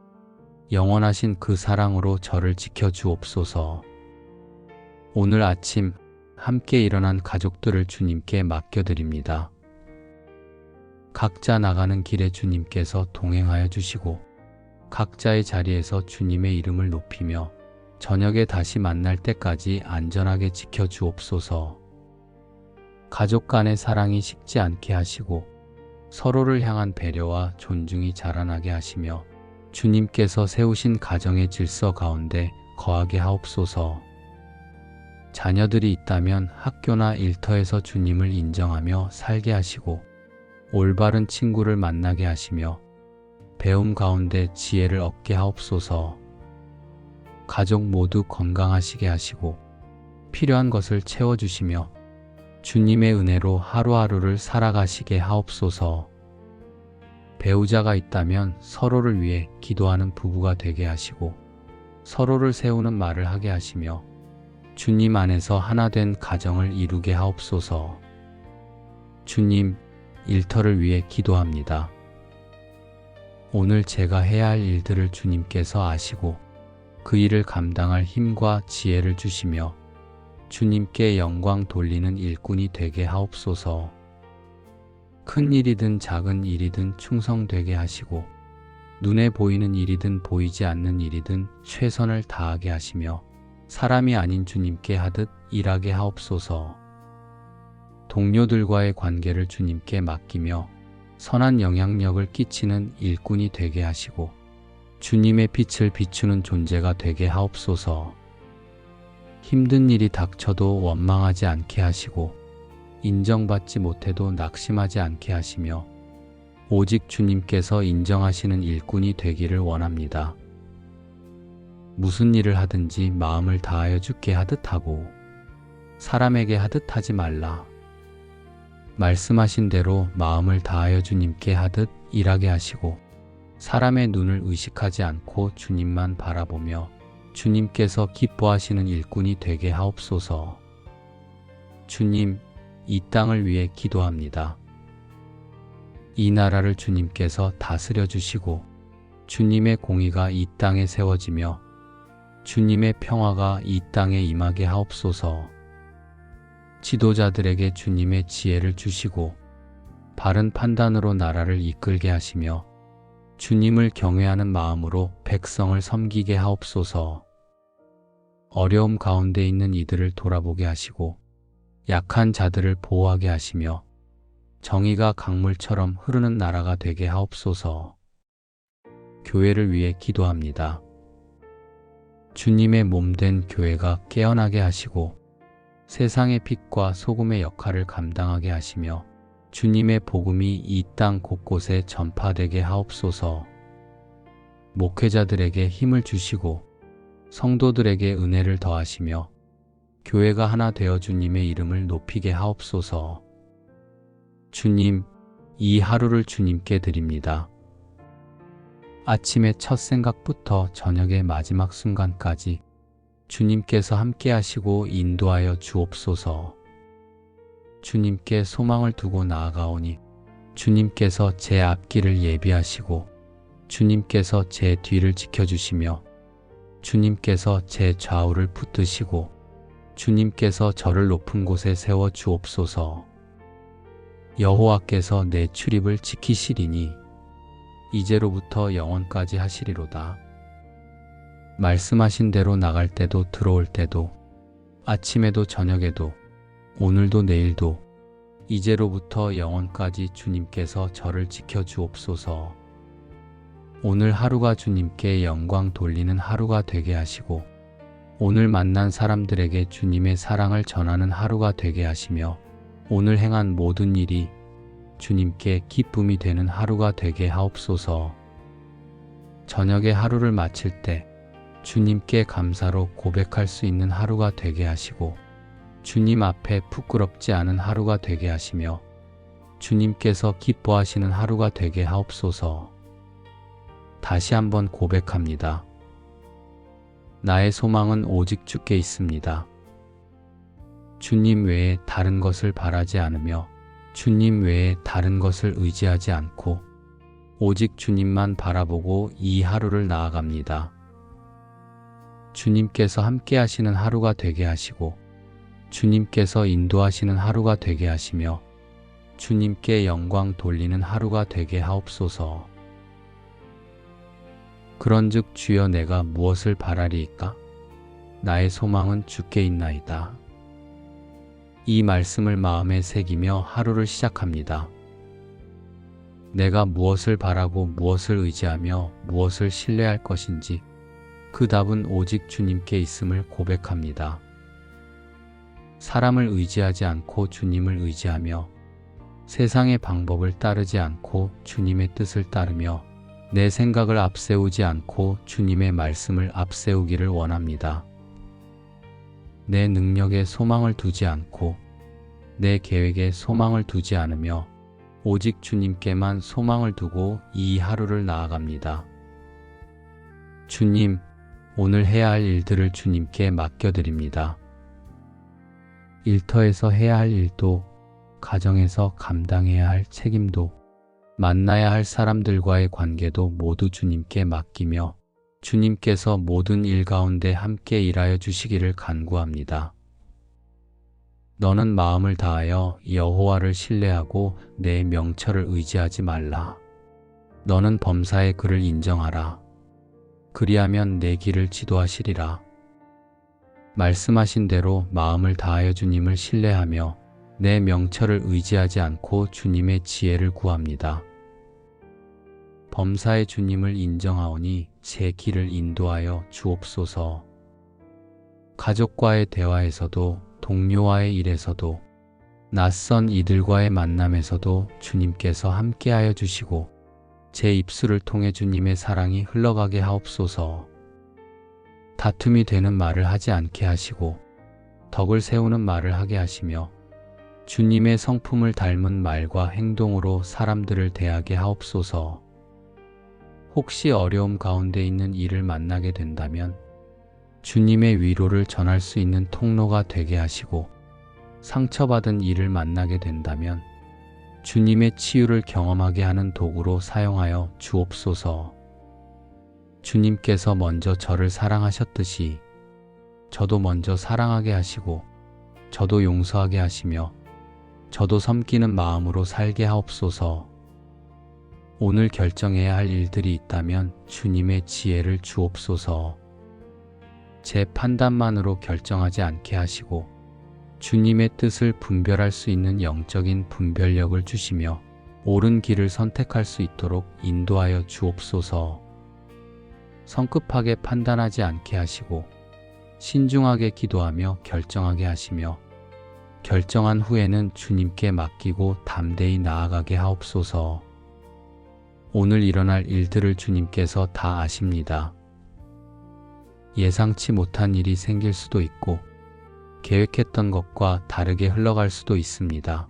영원하신 그 사랑으로 저를 지켜주옵소서. 오늘 아침 함께 일어난 가족들을 주님께 맡겨드립니다. 각자 나가는 길에 주님께서 동행하여 주시고 각자의 자리에서 주님의 이름을 높이며 저녁에 다시 만날 때까지 안전하게 지켜주옵소서. 가족 간의 사랑이 식지 않게 하시고 서로를 향한 배려와 존중이 자라나게 하시며 주님께서 세우신 가정의 질서 가운데 거하게 하옵소서. 자녀들이 있다면 학교나 일터에서 주님을 인정하며 살게 하시고 올바른 친구를 만나게 하시며 배움 가운데 지혜를 얻게 하옵소서. 가족 모두 건강하시게 하시고 필요한 것을 채워주시며 주님의 은혜로 하루하루를 살아가시게 하옵소서. 배우자가 있다면 서로를 위해 기도하는 부부가 되게 하시고 서로를 세우는 말을 하게 하시며 주님 안에서 하나 된 가정을 이루게 하옵소서. 주님, 일터를 위해 기도합니다. 오늘 제가 해야 할 일들을 주님께서 아시고 그 일을 감당할 힘과 지혜를 주시며 주님께 영광 돌리는 일꾼이 되게 하옵소서. 큰 일이든 작은 일이든 충성되게 하시고 눈에 보이는 일이든 보이지 않는 일이든 최선을 다하게 하시며 사람이 아닌 주님께 하듯 일하게 하옵소서. 동료들과의 관계를 주님께 맡기며 선한 영향력을 끼치는 일꾼이 되게 하시고 주님의 빛을 비추는 존재가 되게 하옵소서. 힘든 일이 닥쳐도 원망하지 않게 하시고 인정받지 못해도 낙심하지 않게 하시며 오직 주님께서 인정하시는 일꾼이 되기를 원합니다. 무슨 일을 하든지 마음을 다하여 주께 하듯 하고 사람에게 하듯 하지 말라. 말씀하신 대로 마음을 다하여 주님께 하듯 일하게 하시고 사람의 눈을 의식하지 않고 주님만 바라보며 주님께서 기뻐하시는 일꾼이 되게 하옵소서. 주님, 이 땅을 위해 기도합니다. 이 나라를 주님께서 다스려 주시고 주님의 공의가 이 땅에 세워지며 주님의 평화가 이 땅에 임하게 하옵소서. 지도자들에게 주님의 지혜를 주시고 바른 판단으로 나라를 이끌게 하시며 주님을 경외하는 마음으로 백성을 섬기게 하옵소서. 어려움 가운데 있는 이들을 돌아보게 하시고 약한 자들을 보호하게 하시며 정의가 강물처럼 흐르는 나라가 되게 하옵소서. 교회를 위해 기도합니다. 주님의 몸된 교회가 깨어나게 하시고 세상의 빛과 소금의 역할을 감당하게 하시며 주님의 복음이 이 땅 곳곳에 전파되게 하옵소서. 목회자들에게 힘을 주시고 성도들에게 은혜를 더하시며 교회가 하나 되어 주님의 이름을 높이게 하옵소서. 주님, 이 하루를 주님께 드립니다. 아침의 첫 생각부터 저녁의 마지막 순간까지 주님께서 함께 하시고 인도하여 주옵소서. 주님께 소망을 두고 나아가오니 주님께서 제 앞길을 예비하시고 주님께서 제 뒤를 지켜주시며 주님께서 제 좌우를 붙드시고 주님께서 저를 높은 곳에 세워 주옵소서. 여호와께서 내 출입을 지키시리니 이제로부터 영원까지 하시리로다. 말씀하신 대로 나갈 때도 들어올 때도 아침에도 저녁에도 오늘도 내일도 이제로부터 영원까지 주님께서 저를 지켜주옵소서. 오늘 하루가 주님께 영광 돌리는 하루가 되게 하시고 오늘 만난 사람들에게 주님의 사랑을 전하는 하루가 되게 하시며 오늘 행한 모든 일이 주님께 기쁨이 되는 하루가 되게 하옵소서. 저녁에 하루를 마칠 때 주님께 감사로 고백할 수 있는 하루가 되게 하시고 주님 앞에 부끄럽지 않은 하루가 되게 하시며 주님께서 기뻐하시는 하루가 되게 하옵소서. 다시 한번 고백합니다. 나의 소망은 오직 주께 있습니다. 주님 외에 다른 것을 바라지 않으며 주님 외에 다른 것을 의지하지 않고 오직 주님만 바라보고 이 하루를 나아갑니다. 주님께서 함께 하시는 하루가 되게 하시고 주님께서 인도하시는 하루가 되게 하시며 주님께 영광 돌리는 하루가 되게 하옵소서. 그런즉 주여 내가 무엇을 바라리이까? 나의 소망은 주께 있나이다. 이 말씀을 마음에 새기며 하루를 시작합니다. 내가 무엇을 바라고 무엇을 의지하며 무엇을 신뢰할 것인지 그 답은 오직 주님께 있음을 고백합니다. 사람을 의지하지 않고 주님을 의지하며 세상의 방법을 따르지 않고 주님의 뜻을 따르며 내 생각을 앞세우지 않고 주님의 말씀을 앞세우기를 원합니다. 내 능력에 소망을 두지 않고 내 계획에 소망을 두지 않으며 오직 주님께만 소망을 두고 이 하루를 나아갑니다. 주님, 오늘 해야 할 일들을 주님께 맡겨드립니다. 일터에서 해야 할 일도, 가정에서 감당해야 할 책임도, 만나야 할 사람들과의 관계도 모두 주님께 맡기며 주님께서 모든 일 가운데 함께 일하여 주시기를 간구합니다. 너는 마음을 다하여 여호와를 신뢰하고 내 명철을 의지하지 말라. 너는 범사의 그를 인정하라. 그리하면 내 길을 지도하시리라. 말씀하신 대로 마음을 다하여 주님을 신뢰하며 내 명철을 의지하지 않고 주님의 지혜를 구합니다. 범사의 주님을 인정하오니 제 길을 인도하여 주옵소서. 가족과의 대화에서도 동료와의 일에서도 낯선 이들과의 만남에서도 주님께서 함께하여 주시고 제 입술을 통해 주님의 사랑이 흘러가게 하옵소서. 다툼이 되는 말을 하지 않게 하시고 덕을 세우는 말을 하게 하시며 주님의 성품을 닮은 말과 행동으로 사람들을 대하게 하옵소서. 혹시 어려움 가운데 있는 이를 만나게 된다면 주님의 위로를 전할 수 있는 통로가 되게 하시고, 상처받은 이를 만나게 된다면 주님의 치유를 경험하게 하는 도구로 사용하여 주옵소서. 주님께서 먼저 저를 사랑하셨듯이 저도 먼저 사랑하게 하시고 저도 용서하게 하시며 저도 섬기는 마음으로 살게 하옵소서. 오늘 결정해야 할 일들이 있다면 주님의 지혜를 주옵소서. 제 판단만으로 결정하지 않게 하시고 주님의 뜻을 분별할 수 있는 영적인 분별력을 주시며 옳은 길을 선택할 수 있도록 인도하여 주옵소서. 성급하게 판단하지 않게 하시고 신중하게 기도하며 결정하게 하시며 결정한 후에는 주님께 맡기고 담대히 나아가게 하옵소서. 오늘 일어날 일들을 주님께서 다 아십니다. 예상치 못한 일이 생길 수도 있고 계획했던 것과 다르게 흘러갈 수도 있습니다.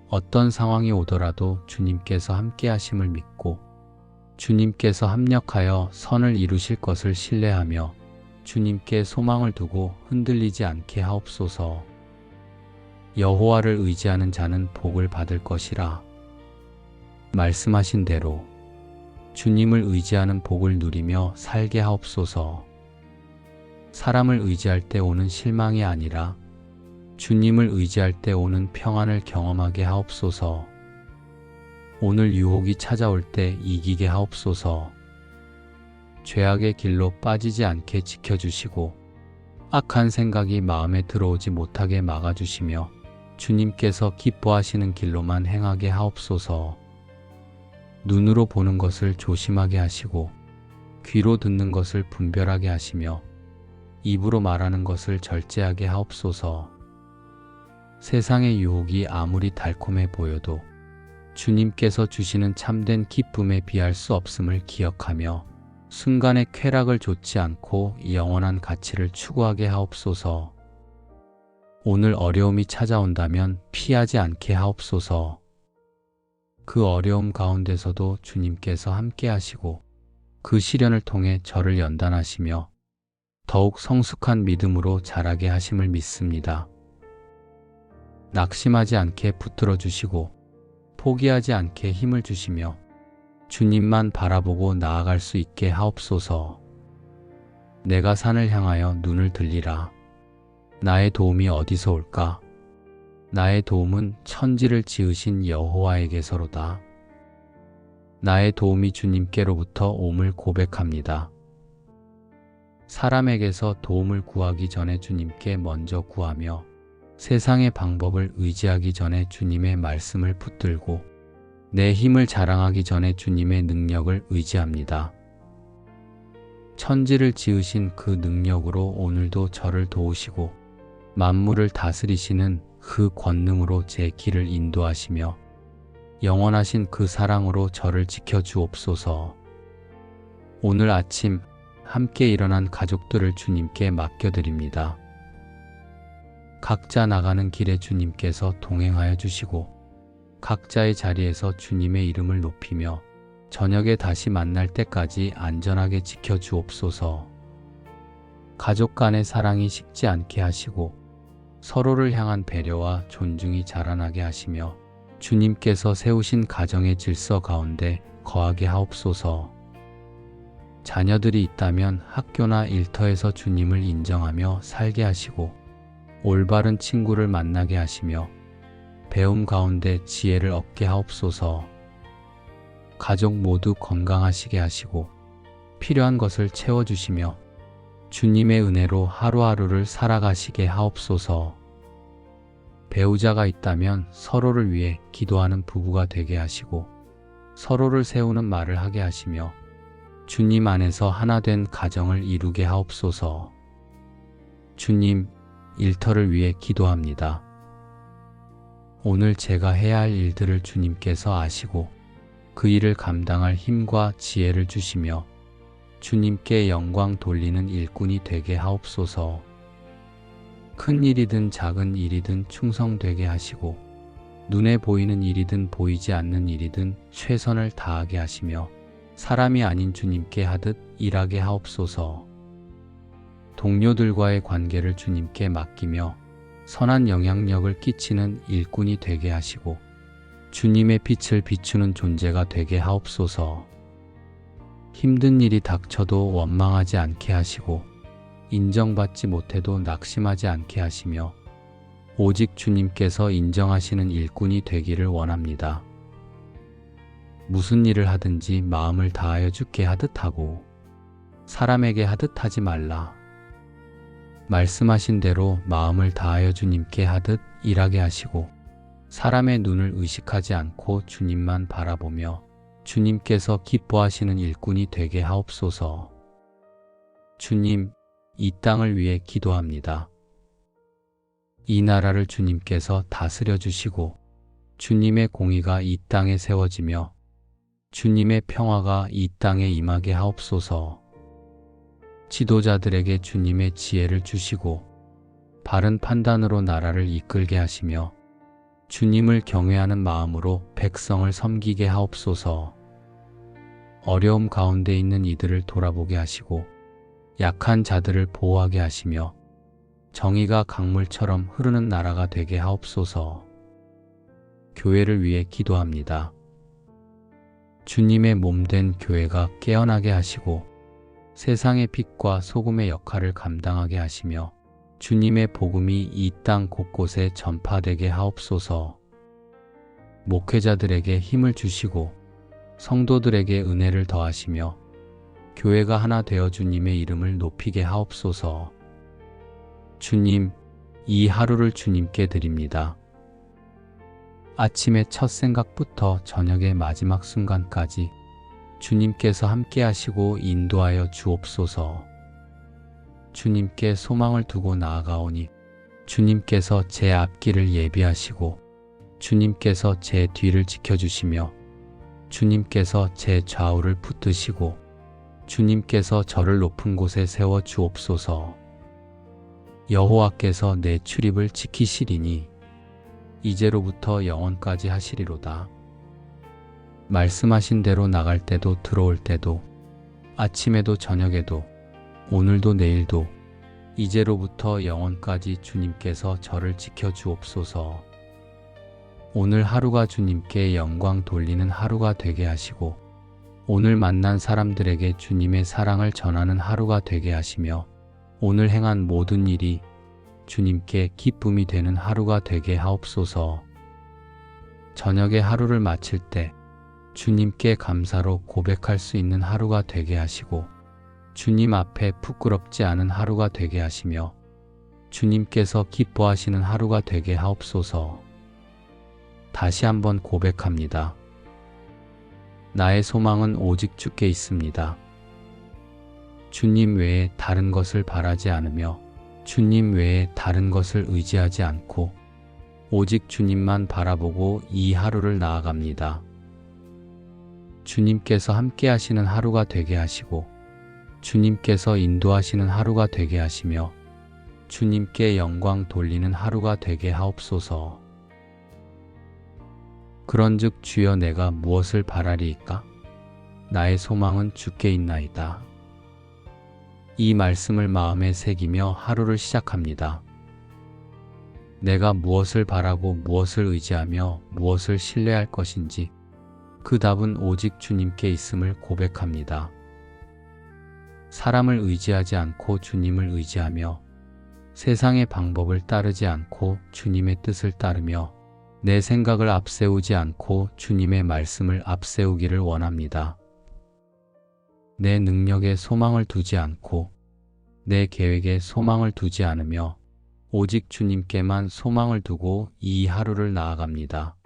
어떤 상황이 오더라도 주님께서 함께 하심을 믿고 주님께서 합력하여 선을 이루실 것을 신뢰하며 주님께 소망을 두고 흔들리지 않게 하옵소서. 여호와를 의지하는 자는 복을 받을 것이라. 말씀하신 대로 주님을 의지하는 복을 누리며 살게 하옵소서. 사람을 의지할 때 오는 실망이 아니라 주님을 의지할 때 오는 평안을 경험하게 하옵소서. 오늘 유혹이 찾아올 때 이기게 하옵소서. 죄악의 길로 빠지지 않게 지켜주시고 악한 생각이 마음에 들어오지 못하게 막아주시며 주님께서 기뻐하시는 길로만 행하게 하옵소서. 눈으로 보는 것을 조심하게 하시고 귀로 듣는 것을 분별하게 하시며 입으로 말하는 것을 절제하게 하옵소서. 세상의 유혹이 아무리 달콤해 보여도 주님께서 주시는 참된 기쁨에 비할 수 없음을 기억하며 순간의 쾌락을 좇지 않고 영원한 가치를 추구하게 하옵소서. 오늘 어려움이 찾아온다면 피하지 않게 하옵소서. 그 어려움 가운데서도 주님께서 함께 하시고 그 시련을 통해 저를 연단하시며 더욱 성숙한 믿음으로 자라게 하심을 믿습니다. 낙심하지 않게 붙들어 주시고 포기하지 않게 힘을 주시며 주님만 바라보고 나아갈 수 있게 하옵소서. 내가 산을 향하여 눈을 들리라. 나의 도움이 어디서 올까? 나의 도움은 천지를 지으신 여호와에게서로다. 나의 도움이 주님께로부터 옴을 고백합니다. 사람에게서 도움을 구하기 전에 주님께 먼저 구하며 세상의 방법을 의지하기 전에 주님의 말씀을 붙들고 내 힘을 자랑하기 전에 주님의 능력을 의지합니다. 천지를 지으신 그 능력으로 오늘도 저를 도우시고 만물을 다스리시는 그 권능으로 제 길을 인도하시며 영원하신 그 사랑으로 저를 지켜주옵소서. 오늘 아침 함께 일어난 가족들을 주님께 맡겨드립니다. 각자 나가는 길에 주님께서 동행하여 주시고 각자의 자리에서 주님의 이름을 높이며 저녁에 다시 만날 때까지 안전하게 지켜주옵소서. 가족 간의 사랑이 식지 않게 하시고 서로를 향한 배려와 존중이 자라나게 하시며 주님께서 세우신 가정의 질서 가운데 거하게 하옵소서. 자녀들이 있다면 학교나 일터에서 주님을 인정하며 살게 하시고 올바른 친구를 만나게 하시며 배움 가운데 지혜를 얻게 하옵소서. 가족 모두 건강하시게 하시고 필요한 것을 채워주시며 주님의 은혜로 하루하루를 살아가시게 하옵소서. 배우자가 있다면 서로를 위해 기도하는 부부가 되게 하시고 서로를 세우는 말을 하게 하시며 주님 안에서 하나 된 가정을 이루게 하옵소서. 주님, 일터를 위해 기도합니다. 오늘 제가 해야 할 일들을 주님께서 아시고 그 일을 감당할 힘과 지혜를 주시며 주님께 영광 돌리는 일꾼이 되게 하옵소서. 큰 일이든 작은 일이든 충성되게 하시고 눈에 보이는 일이든 보이지 않는 일이든 최선을 다하게 하시며 사람이 아닌 주님께 하듯 일하게 하옵소서. 동료들과의 관계를 주님께 맡기며 선한 영향력을 끼치는 일꾼이 되게 하시고 주님의 빛을 비추는 존재가 되게 하옵소서. 힘든 일이 닥쳐도 원망하지 않게 하시고 인정받지 못해도 낙심하지 않게 하시며 오직 주님께서 인정하시는 일꾼이 되기를 원합니다. 무슨 일을 하든지 마음을 다하여 주께 하듯 하고 사람에게 하듯 하지 말라. 말씀하신 대로 마음을 다하여 주님께 하듯 일하게 하시고 사람의 눈을 의식하지 않고 주님만 바라보며 주님께서 기뻐하시는 일꾼이 되게 하옵소서. 주님, 이 땅을 위해 기도합니다. 이 나라를 주님께서 다스려 주시고 주님의 공의가 이 땅에 세워지며 주님의 평화가 이 땅에 임하게 하옵소서. 지도자들에게 주님의 지혜를 주시고 바른 판단으로 나라를 이끌게 하시며 주님을 경외하는 마음으로 백성을 섬기게 하옵소서. 어려움 가운데 있는 이들을 돌아보게 하시고 약한 자들을 보호하게 하시며 정의가 강물처럼 흐르는 나라가 되게 하옵소서. 교회를 위해 기도합니다. 주님의 몸된 교회가 깨어나게 하시고 세상의 빛과 소금의 역할을 감당하게 하시며 주님의 복음이 이 땅 곳곳에 전파되게 하옵소서. 목회자들에게 힘을 주시고 성도들에게 은혜를 더하시며 교회가 하나 되어 주님의 이름을 높이게 하옵소서. 주님, 이 하루를 주님께 드립니다. 아침의 첫 생각부터 저녁의 마지막 순간까지 주님께서 함께 하시고 인도하여 주옵소서. 주님께 소망을 두고 나아가오니 주님께서 제 앞길을 예비하시고 주님께서 제 뒤를 지켜주시며 주님께서 제 좌우를 붙드시고 주님께서 저를 높은 곳에 세워 주옵소서. 여호와께서 내 출입을 지키시리니 이제로부터 영원까지 하시리로다. 말씀하신 대로 나갈 때도 들어올 때도 아침에도 저녁에도 오늘도 내일도 이제로부터 영원까지 주님께서 저를 지켜 주옵소서. 오늘 하루가 주님께 영광 돌리는 하루가 되게 하시고 오늘 만난 사람들에게 주님의 사랑을 전하는 하루가 되게 하시며 오늘 행한 모든 일이 주님께 기쁨이 되는 하루가 되게 하옵소서. 저녁에 하루를 마칠 때 주님께 감사로 고백할 수 있는 하루가 되게 하시고 주님 앞에 부끄럽지 않은 하루가 되게 하시며 주님께서 기뻐하시는 하루가 되게 하옵소서. 다시 한번 고백합니다. 나의 소망은 오직 주께 있습니다. 주님 외에 다른 것을 바라지 않으며 주님 외에 다른 것을 의지하지 않고 오직 주님만 바라보고 이 하루를 나아갑니다. 주님께서 함께 하시는 하루가 되게 하시고 주님께서 인도하시는 하루가 되게 하시며 주님께 영광 돌리는 하루가 되게 하옵소서. 그런즉 주여 내가 무엇을 바라리이까? 나의 소망은 주께 있나이다. 이 말씀을 마음에 새기며 하루를 시작합니다. 내가 무엇을 바라고 무엇을 의지하며 무엇을 신뢰할 것인지 그 답은 오직 주님께 있음을 고백합니다. 사람을 의지하지 않고 주님을 의지하며 세상의 방법을 따르지 않고 주님의 뜻을 따르며 내 생각을 앞세우지 않고 주님의 말씀을 앞세우기를 원합니다. 내 능력에 소망을 두지 않고 내 계획에 소망을 두지 않으며 오직 주님께만 소망을 두고 이 하루를 나아갑니다.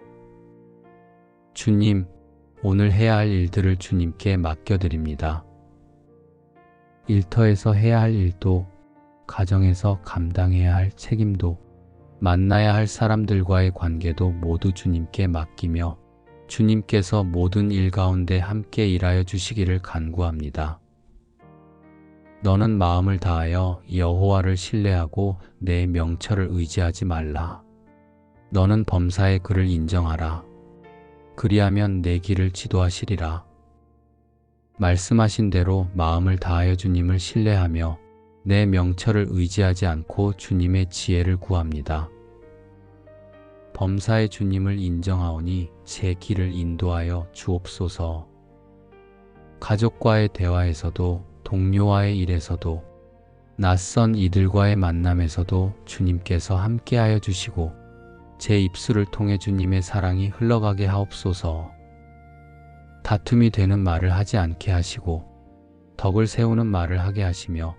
주님, 오늘 해야 할 일들을 주님께 맡겨드립니다. 일터에서 해야 할 일도, 가정에서 감당해야 할 책임도, 만나야 할 사람들과의 관계도 모두 주님께 맡기며 주님께서 모든 일 가운데 함께 일하여 주시기를 간구합니다. 너는 마음을 다하여 여호와를 신뢰하고 내 명철을 의지하지 말라. 너는 범사의 그를 인정하라. 그리하면 내 길을 지도하시리라. 말씀하신 대로 마음을 다하여 주님을 신뢰하며 내 명철을 의지하지 않고 주님의 지혜를 구합니다. 범사의 주님을 인정하오니 제 길을 인도하여 주옵소서. 가족과의 대화에서도 동료와의 일에서도 낯선 이들과의 만남에서도 주님께서 함께하여 주시고 제 입술을 통해 주님의 사랑이 흘러가게 하옵소서. 다툼이 되는 말을 하지 않게 하시고 덕을 세우는 말을 하게 하시며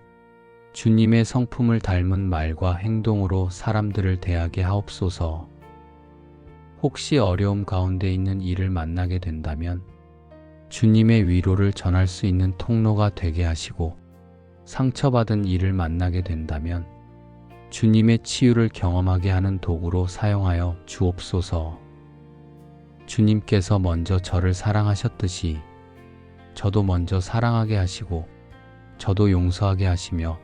주님의 성품을 닮은 말과 행동으로 사람들을 대하게 하옵소서. 혹시 어려움 가운데 있는 이를 만나게 된다면 주님의 위로를 전할 수 있는 통로가 되게 하시고 상처받은 이를 만나게 된다면 주님의 치유를 경험하게 하는 도구로 사용하여 주옵소서. 주님께서 먼저 저를 사랑하셨듯이 저도 먼저 사랑하게 하시고 저도 용서하게 하시며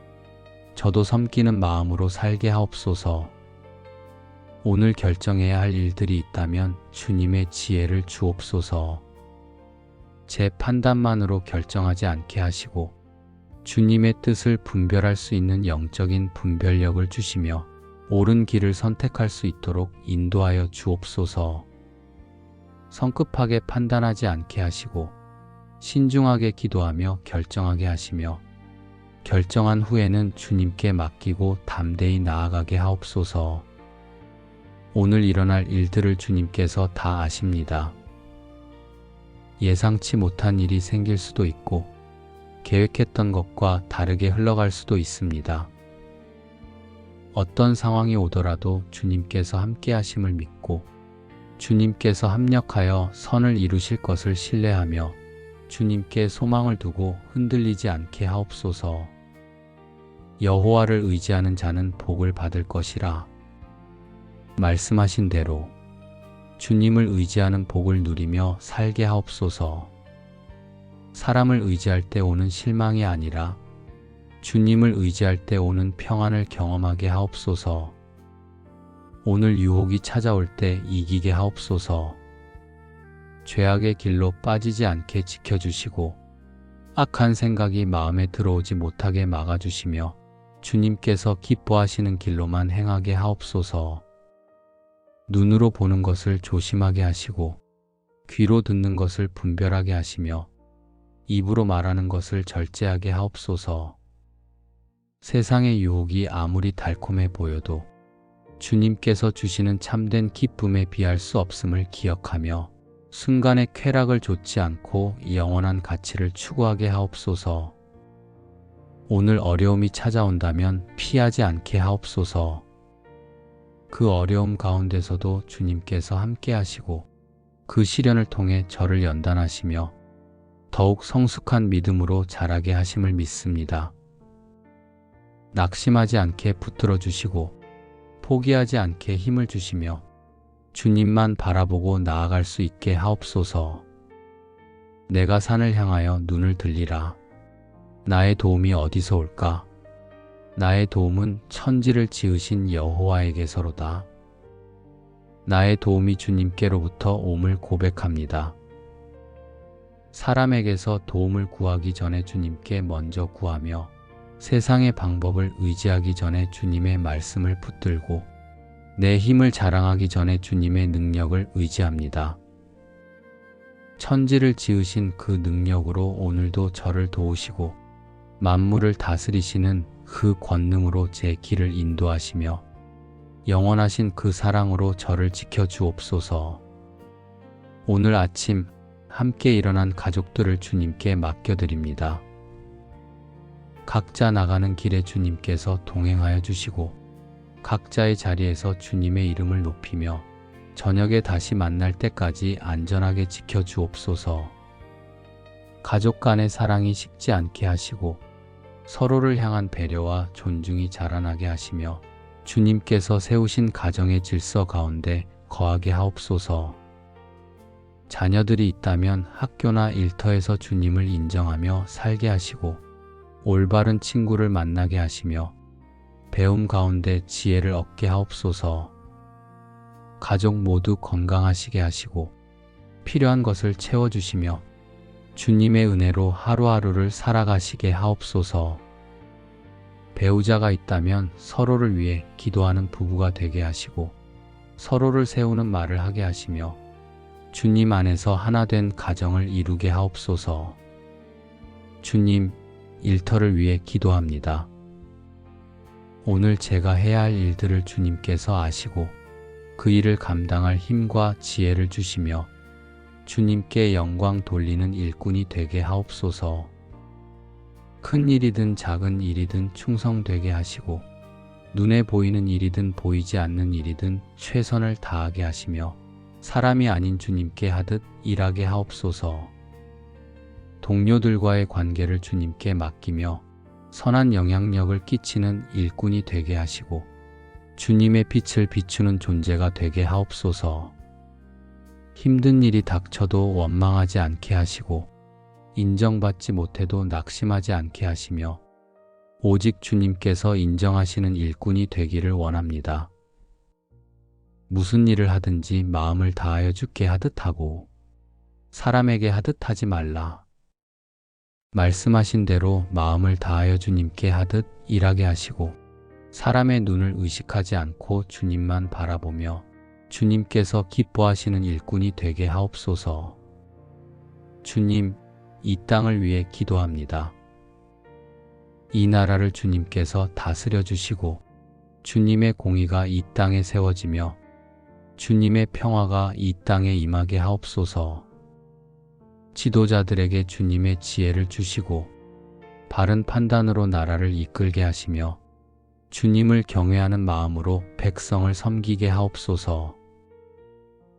저도 섬기는 마음으로 살게 하옵소서. 오늘 결정해야 할 일들이 있다면 주님의 지혜를 주옵소서. 제 판단만으로 결정하지 않게 하시고 주님의 뜻을 분별할 수 있는 영적인 분별력을 주시며 옳은 길을 선택할 수 있도록 인도하여 주옵소서. 성급하게 판단하지 않게 하시고 신중하게 기도하며 결정하게 하시며 결정한 후에는 주님께 맡기고 담대히 나아가게 하옵소서. 오늘 일어날 일들을 주님께서 다 아십니다. 예상치 못한 일이 생길 수도 있고 계획했던 것과 다르게 흘러갈 수도 있습니다. 어떤 상황이 오더라도 주님께서 함께 하심을 믿고 주님께서 합력하여 선을 이루실 것을 신뢰하며 주님께 소망을 두고 흔들리지 않게 하옵소서. 여호와를 의지하는 자는 복을 받을 것이라. 말씀하신 대로 주님을 의지하는 복을 누리며 살게 하옵소서. 사람을 의지할 때 오는 실망이 아니라 주님을 의지할 때 오는 평안을 경험하게 하옵소서. 오늘 유혹이 찾아올 때 이기게 하옵소서. 죄악의 길로 빠지지 않게 지켜주시고 악한 생각이 마음에 들어오지 못하게 막아주시며 주님께서 기뻐하시는 길로만 행하게 하옵소서. 눈으로 보는 것을 조심하게 하시고 귀로 듣는 것을 분별하게 하시며 입으로 말하는 것을 절제하게 하옵소서. 세상의 유혹이 아무리 달콤해 보여도 주님께서 주시는 참된 기쁨에 비할 수 없음을 기억하며 순간의 쾌락을 좇지 않고 영원한 가치를 추구하게 하옵소서. 오늘 어려움이 찾아온다면 피하지 않게 하옵소서. 그 어려움 가운데서도 주님께서 함께 하시고 그 시련을 통해 저를 연단하시며 더욱 성숙한 믿음으로 자라게 하심을 믿습니다. 낙심하지 않게 붙들어 주시고 포기하지 않게 힘을 주시며 주님만 바라보고 나아갈 수 있게 하옵소서. 내가 산을 향하여 눈을 들리라. 나의 도움이 어디서 올까? 나의 도움은 천지를 지으신 여호와에게서로다. 나의 도움이 주님께로부터 옴을 고백합니다. 사람에게서 도움을 구하기 전에 주님께 먼저 구하며 세상의 방법을 의지하기 전에 주님의 말씀을 붙들고 내 힘을 자랑하기 전에 주님의 능력을 의지합니다. 천지를 지으신 그 능력으로 오늘도 저를 도우시고 만물을 다스리시는 그 권능으로 제 길을 인도하시며 영원하신 그 사랑으로 저를 지켜주옵소서. 오늘 아침 함께 일어난 가족들을 주님께 맡겨드립니다. 각자 나가는 길에 주님께서 동행하여 주시고 각자의 자리에서 주님의 이름을 높이며 저녁에 다시 만날 때까지 안전하게 지켜주옵소서. 가족 간의 사랑이 식지 않게 하시고 서로를 향한 배려와 존중이 자라나게 하시며 주님께서 세우신 가정의 질서 가운데 거하게 하옵소서. 자녀들이 있다면 학교나 일터에서 주님을 인정하며 살게 하시고 올바른 친구를 만나게 하시며 배움 가운데 지혜를 얻게 하옵소서. 가족 모두 건강하시게 하시고 필요한 것을 채워주시며 주님의 은혜로 하루하루를 살아가시게 하옵소서. 배우자가 있다면 서로를 위해 기도하는 부부가 되게 하시고 서로를 세우는 말을 하게 하시며 주님 안에서 하나 된 가정을 이루게 하옵소서. 주님, 일터를 위해 기도합니다. 오늘 제가 해야 할 일들을 주님께서 아시고 그 일을 감당할 힘과 지혜를 주시며 주님께 영광 돌리는 일꾼이 되게 하옵소서. 큰 일이든 작은 일이든 충성되게 하시고 눈에 보이는 일이든 보이지 않는 일이든 최선을 다하게 하시며 사람이 아닌 주님께 하듯 일하게 하옵소서. 동료들과의 관계를 주님께 맡기며 선한 영향력을 끼치는 일꾼이 되게 하시고 주님의 빛을 비추는 존재가 되게 하옵소서. 힘든 일이 닥쳐도 원망하지 않게 하시고 인정받지 못해도 낙심하지 않게 하시며 오직 주님께서 인정하시는 일꾼이 되기를 원합니다. 무슨 일을 하든지 마음을 다하여 주께 하듯 하고 사람에게 하듯 하지 말라. 말씀하신 대로 마음을 다하여 주님께 하듯 일하게 하시고 사람의 눈을 의식하지 않고 주님만 바라보며 주님께서 기뻐하시는 일꾼이 되게 하옵소서. 주님, 이 땅을 위해 기도합니다. 이 나라를 주님께서 다스려 주시고 주님의 공의가 이 땅에 세워지며 주님의 평화가 이 땅에 임하게 하옵소서. 지도자들에게 주님의 지혜를 주시고 바른 판단으로 나라를 이끌게 하시며 주님을 경외하는 마음으로 백성을 섬기게 하옵소서.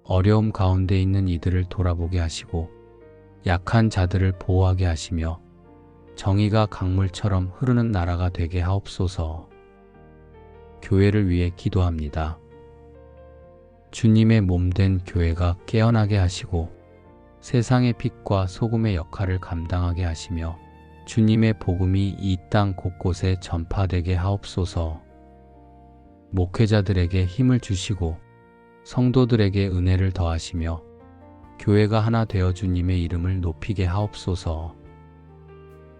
어려움 가운데 있는 이들을 돌아보게 하시고 약한 자들을 보호하게 하시며 정의가 강물처럼 흐르는 나라가 되게 하옵소서. 교회를 위해 기도합니다. 주님의 몸된 교회가 깨어나게 하시고 세상의 빛과 소금의 역할을 감당하게 하시며 주님의 복음이 이 땅 곳곳에 전파되게 하옵소서. 목회자들에게 힘을 주시고 성도들에게 은혜를 더하시며 교회가 하나 되어 주님의 이름을 높이게 하옵소서.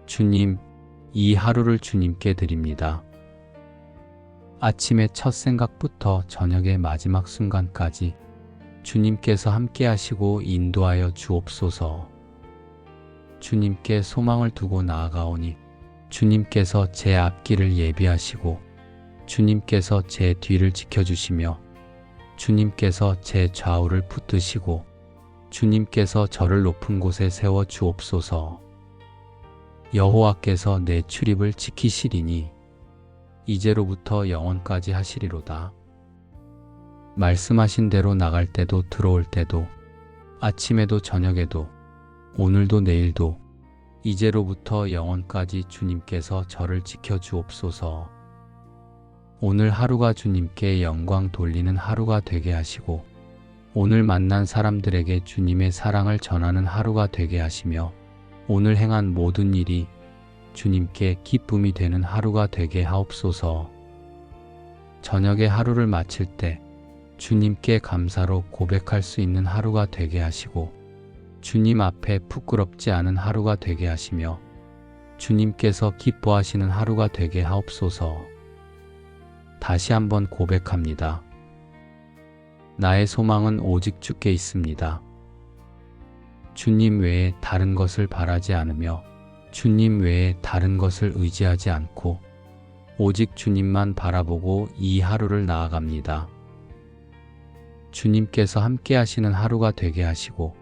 주님, 이 하루를 주님께 드립니다. 아침의 첫 생각부터 저녁의 마지막 순간까지 주님께서 함께 하시고 인도하여 주옵소서. 주님께 소망을 두고 나아가오니 주님께서 제 앞길을 예비하시고 주님께서 제 뒤를 지켜주시며 주님께서 제 좌우를 붙드시고 주님께서 저를 높은 곳에 세워 주옵소서. 여호와께서 내 출입을 지키시리니 이제로부터 영원까지 하시리로다. 말씀하신 대로 나갈 때도 들어올 때도 아침에도 저녁에도 오늘도 내일도 이제로부터 영원까지 주님께서 저를 지켜 주옵소서. 오늘 하루가 주님께 영광 돌리는 하루가 되게 하시고 오늘 만난 사람들에게 주님의 사랑을 전하는 하루가 되게 하시며 오늘 행한 모든 일이 주님께 기쁨이 되는 하루가 되게 하옵소서. 저녁에 하루를 마칠 때 주님께 감사로 고백할 수 있는 하루가 되게 하시고 주님 앞에 부끄럽지 않은 하루가 되게 하시며 주님께서 기뻐하시는 하루가 되게 하옵소서. 다시 한번 고백합니다. 나의 소망은 오직 주께 있습니다. 주님 외에 다른 것을 바라지 않으며 주님 외에 다른 것을 의지하지 않고 오직 주님만 바라보고 이 하루를 나아갑니다. 주님께서 함께 하시는 하루가 되게 하시고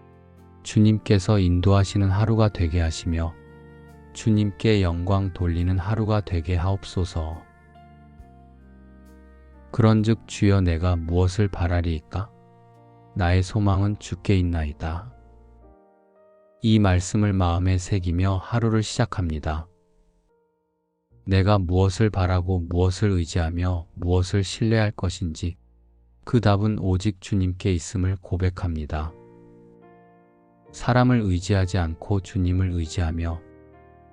주님께서 인도하시는 하루가 되게 하시며 주님께 영광 돌리는 하루가 되게 하옵소서. 그런즉 주여 내가 무엇을 바라리이까? 나의 소망은 주께 있나이다. 이 말씀을 마음에 새기며 하루를 시작합니다. 내가 무엇을 바라고 무엇을 의지하며 무엇을 신뢰할 것인지 그 답은 오직 주님께 있음을 고백합니다. 사람을 의지하지 않고 주님을 의지하며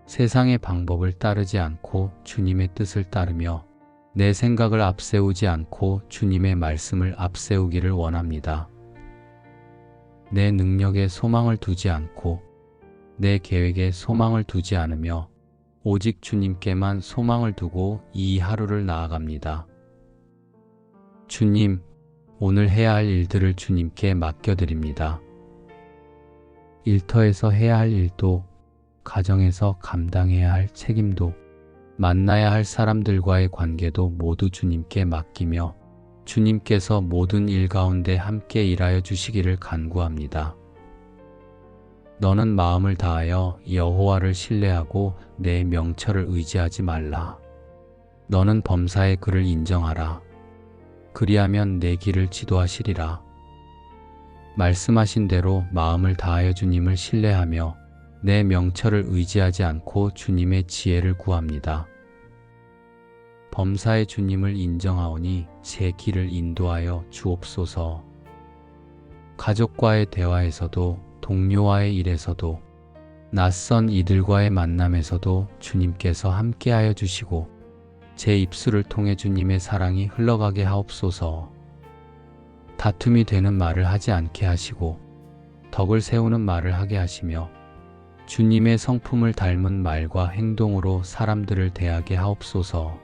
세상의 방법을 따르지 않고 주님의 뜻을 따르며 내 생각을 앞세우지 않고 주님의 말씀을 앞세우기를 원합니다. 내 능력에 소망을 두지 않고 내 계획에 소망을 두지 않으며 오직 주님께만 소망을 두고 이 하루를 나아갑니다. 주님, 오늘 해야 할 일들을 주님께 맡겨드립니다. 일터에서 해야 할 일도, 가정에서 감당해야 할 책임도, 만나야 할 사람들과의 관계도 모두 주님께 맡기며 주님께서 모든 일 가운데 함께 일하여 주시기를 간구합니다. 너는 마음을 다하여 여호와를 신뢰하고 내 명철을 의지하지 말라. 너는 범사의 그를 인정하라. 그리하면 내 길을 지도하시리라. 말씀하신 대로 마음을 다하여 주님을 신뢰하며 내 명철을 의지하지 않고 주님의 지혜를 구합니다. 범사의 주님을 인정하오니 제 길을 인도하여 주옵소서. 가족과의 대화에서도 동료와의 일에서도 낯선 이들과의 만남에서도 주님께서 함께하여 주시고 제 입술을 통해 주님의 사랑이 흘러가게 하옵소서. 다툼이 되는 말을 하지 않게 하시고 덕을 세우는 말을 하게 하시며 주님의 성품을 닮은 말과 행동으로 사람들을 대하게 하옵소서.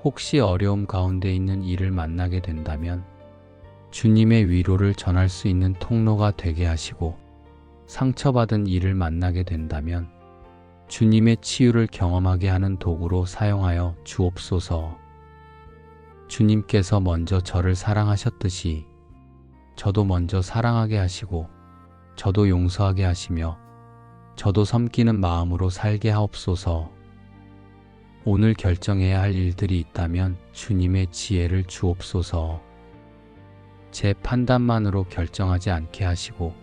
혹시 어려움 가운데 있는 이를 만나게 된다면 주님의 위로를 전할 수 있는 통로가 되게 하시고 상처받은 이를 만나게 된다면 주님의 치유를 경험하게 하는 도구로 사용하여 주옵소서. 주님께서 먼저 저를 사랑하셨듯이 저도 먼저 사랑하게 하시고 저도 용서하게 하시며 저도 섬기는 마음으로 살게 하옵소서. 오늘 결정해야 할 일들이 있다면 주님의 지혜를 주옵소서. 제 판단만으로 결정하지 않게 하시고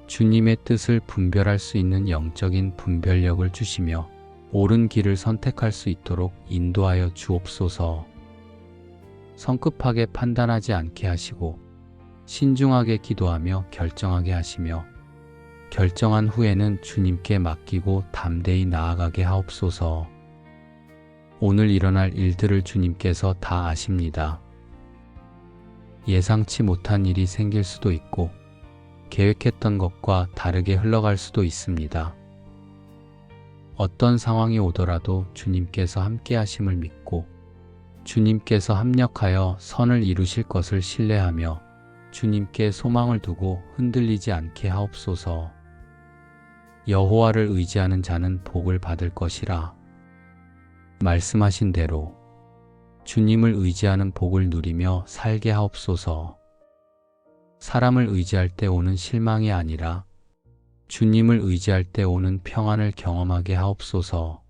주님의 뜻을 분별할 수 있는 영적인 분별력을 주시며 옳은 길을 선택할 수 있도록 인도하여 주옵소서. 성급하게 판단하지 않게 하시고 신중하게 기도하며 결정하게 하시며 결정한 후에는 주님께 맡기고 담대히 나아가게 하옵소서. 오늘 일어날 일들을 주님께서 다 아십니다. 예상치 못한 일이 생길 수도 있고 계획했던 것과 다르게 흘러갈 수도 있습니다. 어떤 상황이 오더라도 주님께서 함께 하심을 믿고 주님께서 합력하여 선을 이루실 것을 신뢰하며 주님께 소망을 두고 흔들리지 않게 하옵소서. 여호와를 의지하는 자는 복을 받을 것이라. 말씀하신 대로 주님을 의지하는 복을 누리며 살게 하옵소서. 사람을 의지할 때 오는 실망이 아니라 주님을 의지할 때 오는 평안을 경험하게 하옵소서.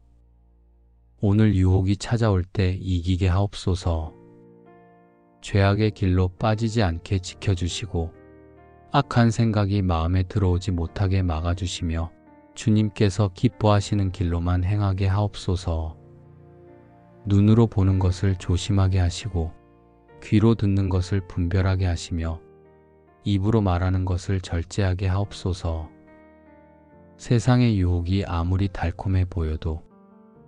오늘 유혹이 찾아올 때 이기게 하옵소서. 죄악의 길로 빠지지 않게 지켜주시고 악한 생각이 마음에 들어오지 못하게 막아주시며 주님께서 기뻐하시는 길로만 행하게 하옵소서. 눈으로 보는 것을 조심하게 하시고 귀로 듣는 것을 분별하게 하시며 입으로 말하는 것을 절제하게 하옵소서. 세상의 유혹이 아무리 달콤해 보여도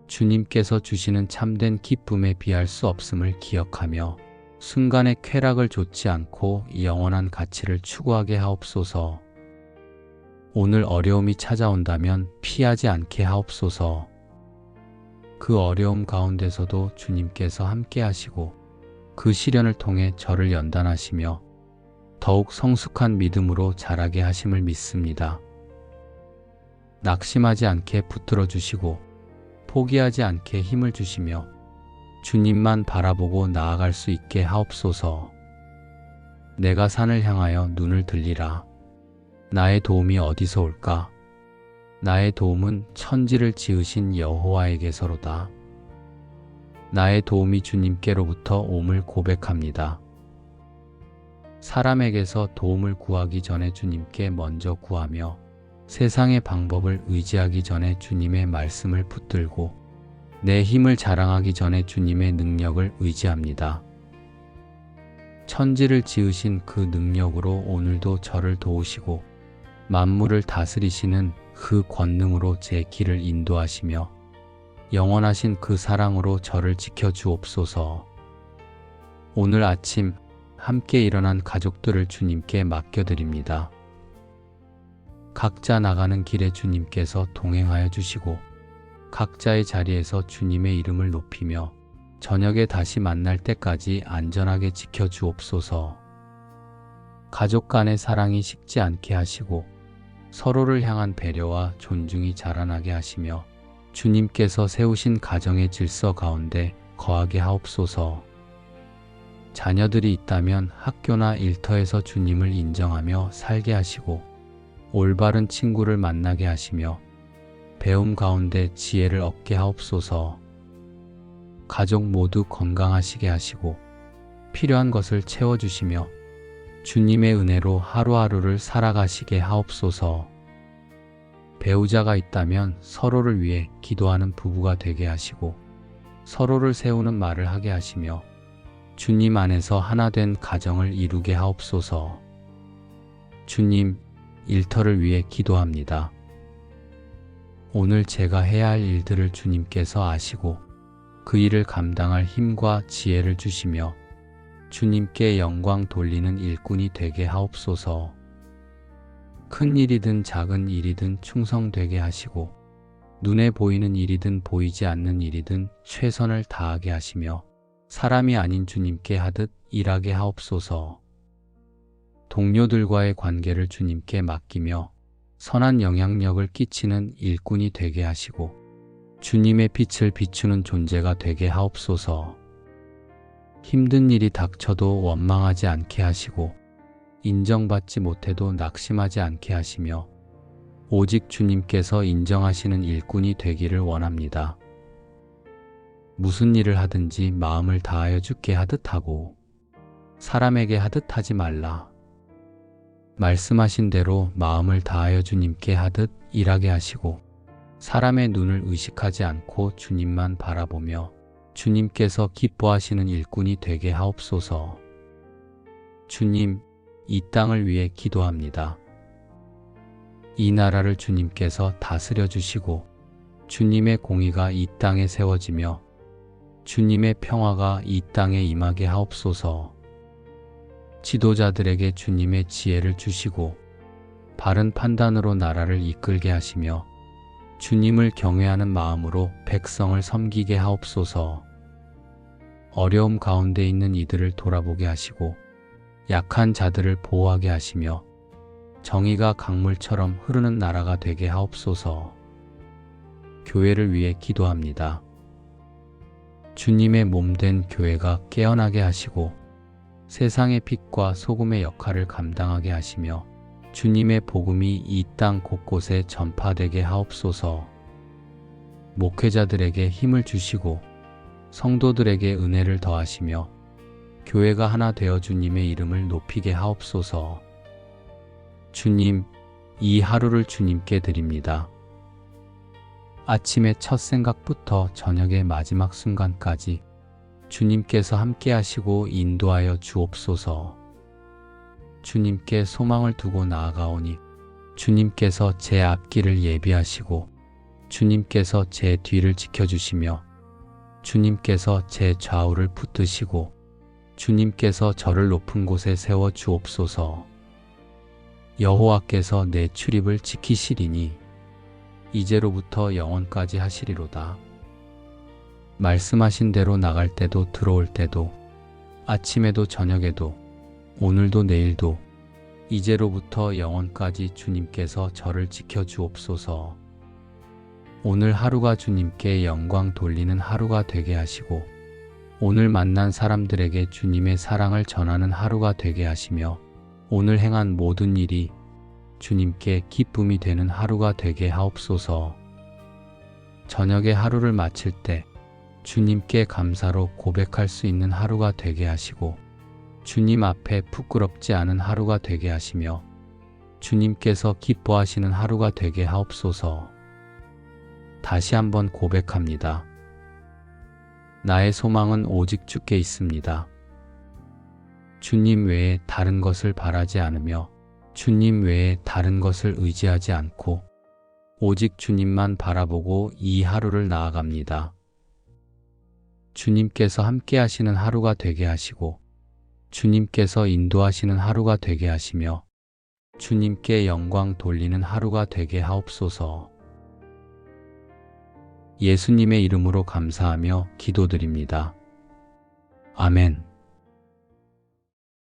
주님께서 주시는 참된 기쁨에 비할 수 없음을 기억하며 순간의 쾌락을 좇지 않고 영원한 가치를 추구하게 하옵소서. 오늘 어려움이 찾아온다면 피하지 않게 하옵소서. 그 어려움 가운데서도 주님께서 함께 하시고 그 시련을 통해 저를 연단하시며 더욱 성숙한 믿음으로 자라게 하심을 믿습니다. 낙심하지 않게 붙들어 주시고 포기하지 않게 힘을 주시며 주님만 바라보고 나아갈 수 있게 하옵소서. 내가 산을 향하여 눈을 들리라. 나의 도움이 어디서 올까? 나의 도움은 천지를 지으신 여호와에게서로다. 나의 도움이 주님께로부터 옴을 고백합니다. 사람에게서 도움을 구하기 전에 주님께 먼저 구하며 세상의 방법을 의지하기 전에 주님의 말씀을 붙들고 내 힘을 자랑하기 전에 주님의 능력을 의지합니다. 천지를 지으신 그 능력으로 오늘도 저를 도우시고 만물을 다스리시는 그 권능으로 제 길을 인도하시며 영원하신 그 사랑으로 저를 지켜주옵소서. 오늘 아침 함께 일어난 가족들을 주님께 맡겨드립니다. 각자 나가는 길에 주님께서 동행하여 주시고 각자의 자리에서 주님의 이름을 높이며 저녁에 다시 만날 때까지 안전하게 지켜주옵소서. 가족 간의 사랑이 식지 않게 하시고 서로를 향한 배려와 존중이 자라나게 하시며 주님께서 세우신 가정의 질서 가운데 거하게 하옵소서. 자녀들이 있다면 학교나 일터에서 주님을 인정하며 살게 하시고 올바른 친구를 만나게 하시며 배움 가운데 지혜를 얻게 하옵소서. 가족 모두 건강하시게 하시고 필요한 것을 채워주시며 주님의 은혜로 하루하루를 살아가시게 하옵소서. 배우자가 있다면 서로를 위해 기도하는 부부가 되게 하시고 서로를 세우는 말을 하게 하시며 주님 안에서 하나 된 가정을 이루게 하옵소서. 주님, 일터를 위해 기도합니다. 오늘 제가 해야 할 일들을 주님께서 아시고 그 일을 감당할 힘과 지혜를 주시며 주님께 영광 돌리는 일꾼이 되게 하옵소서. 큰 일이든 작은 일이든 충성되게 하시고 눈에 보이는 일이든 보이지 않는 일이든 최선을 다하게 하시며 사람이 아닌 주님께 하듯 일하게 하옵소서. 동료들과의 관계를 주님께 맡기며 선한 영향력을 끼치는 일꾼이 되게 하시고 주님의 빛을 비추는 존재가 되게 하옵소서. 힘든 일이 닥쳐도 원망하지 않게 하시고 인정받지 못해도 낙심하지 않게 하시며 오직 주님께서 인정하시는 일꾼이 되기를 원합니다. 무슨 일을 하든지 마음을 다하여 주께 하듯 하고 사람에게 하듯 하지 말라. 말씀하신 대로 마음을 다하여 주님께 하듯 일하게 하시고 사람의 눈을 의식하지 않고 주님만 바라보며 주님께서 기뻐하시는 일꾼이 되게 하옵소서. 주님, 이 땅을 위해 기도합니다. 이 나라를 주님께서 다스려 주시고 주님의 공의가 이 땅에 세워지며 주님의 평화가 이 땅에 임하게 하옵소서. 지도자들에게 주님의 지혜를 주시고 바른 판단으로 나라를 이끌게 하시며 주님을 경외하는 마음으로 백성을 섬기게 하옵소서. 어려움 가운데 있는 이들을 돌아보게 하시고 약한 자들을 보호하게 하시며 정의가 강물처럼 흐르는 나라가 되게 하옵소서. 교회를 위해 기도합니다. 주님의 몸된 교회가 깨어나게 하시고 세상의 빛과 소금의 역할을 감당하게 하시며 주님의 복음이 이 땅 곳곳에 전파되게 하옵소서. 목회자들에게 힘을 주시고 성도들에게 은혜를 더하시며 교회가 하나 되어 주님의 이름을 높이게 하옵소서. 주님, 이 하루를 주님께 드립니다. 아침의 첫 생각부터 저녁의 마지막 순간까지 주님께서 함께 하시고 인도하여 주옵소서. 주님께 소망을 두고 나아가오니 주님께서 제 앞길을 예비하시고 주님께서 제 뒤를 지켜주시며 주님께서 제 좌우를 붙드시고 주님께서 저를 높은 곳에 세워 주옵소서. 여호와께서 내 출입을 지키시리니 이제로부터 영원까지 하시리로다. 말씀하신 대로 나갈 때도 들어올 때도 아침에도 저녁에도 오늘도 내일도 이제로부터 영원까지 주님께서 저를 지켜주옵소서. 오늘 하루가 주님께 영광 돌리는 하루가 되게 하시고 오늘 만난 사람들에게 주님의 사랑을 전하는 하루가 되게 하시며 오늘 행한 모든 일이 주님께 기쁨이 되는 하루가 되게 하옵소서. 저녁에 하루를 마칠 때 주님께 감사로 고백할 수 있는 하루가 되게 하시고 주님 앞에 부끄럽지 않은 하루가 되게 하시며 주님께서 기뻐하시는 하루가 되게 하옵소서. 다시 한번 고백합니다. 나의 소망은 오직 주께 있습니다. 주님 외에 다른 것을 바라지 않으며 주님 외에 다른 것을 의지하지 않고 오직 주님만 바라보고 이 하루를 나아갑니다. 주님께서 함께 하시는 하루가 되게 하시고 주님께서 인도하시는 하루가 되게 하시며 주님께 영광 돌리는 하루가 되게 하옵소서. 예수님의 이름으로 감사하며 기도드립니다. 아멘.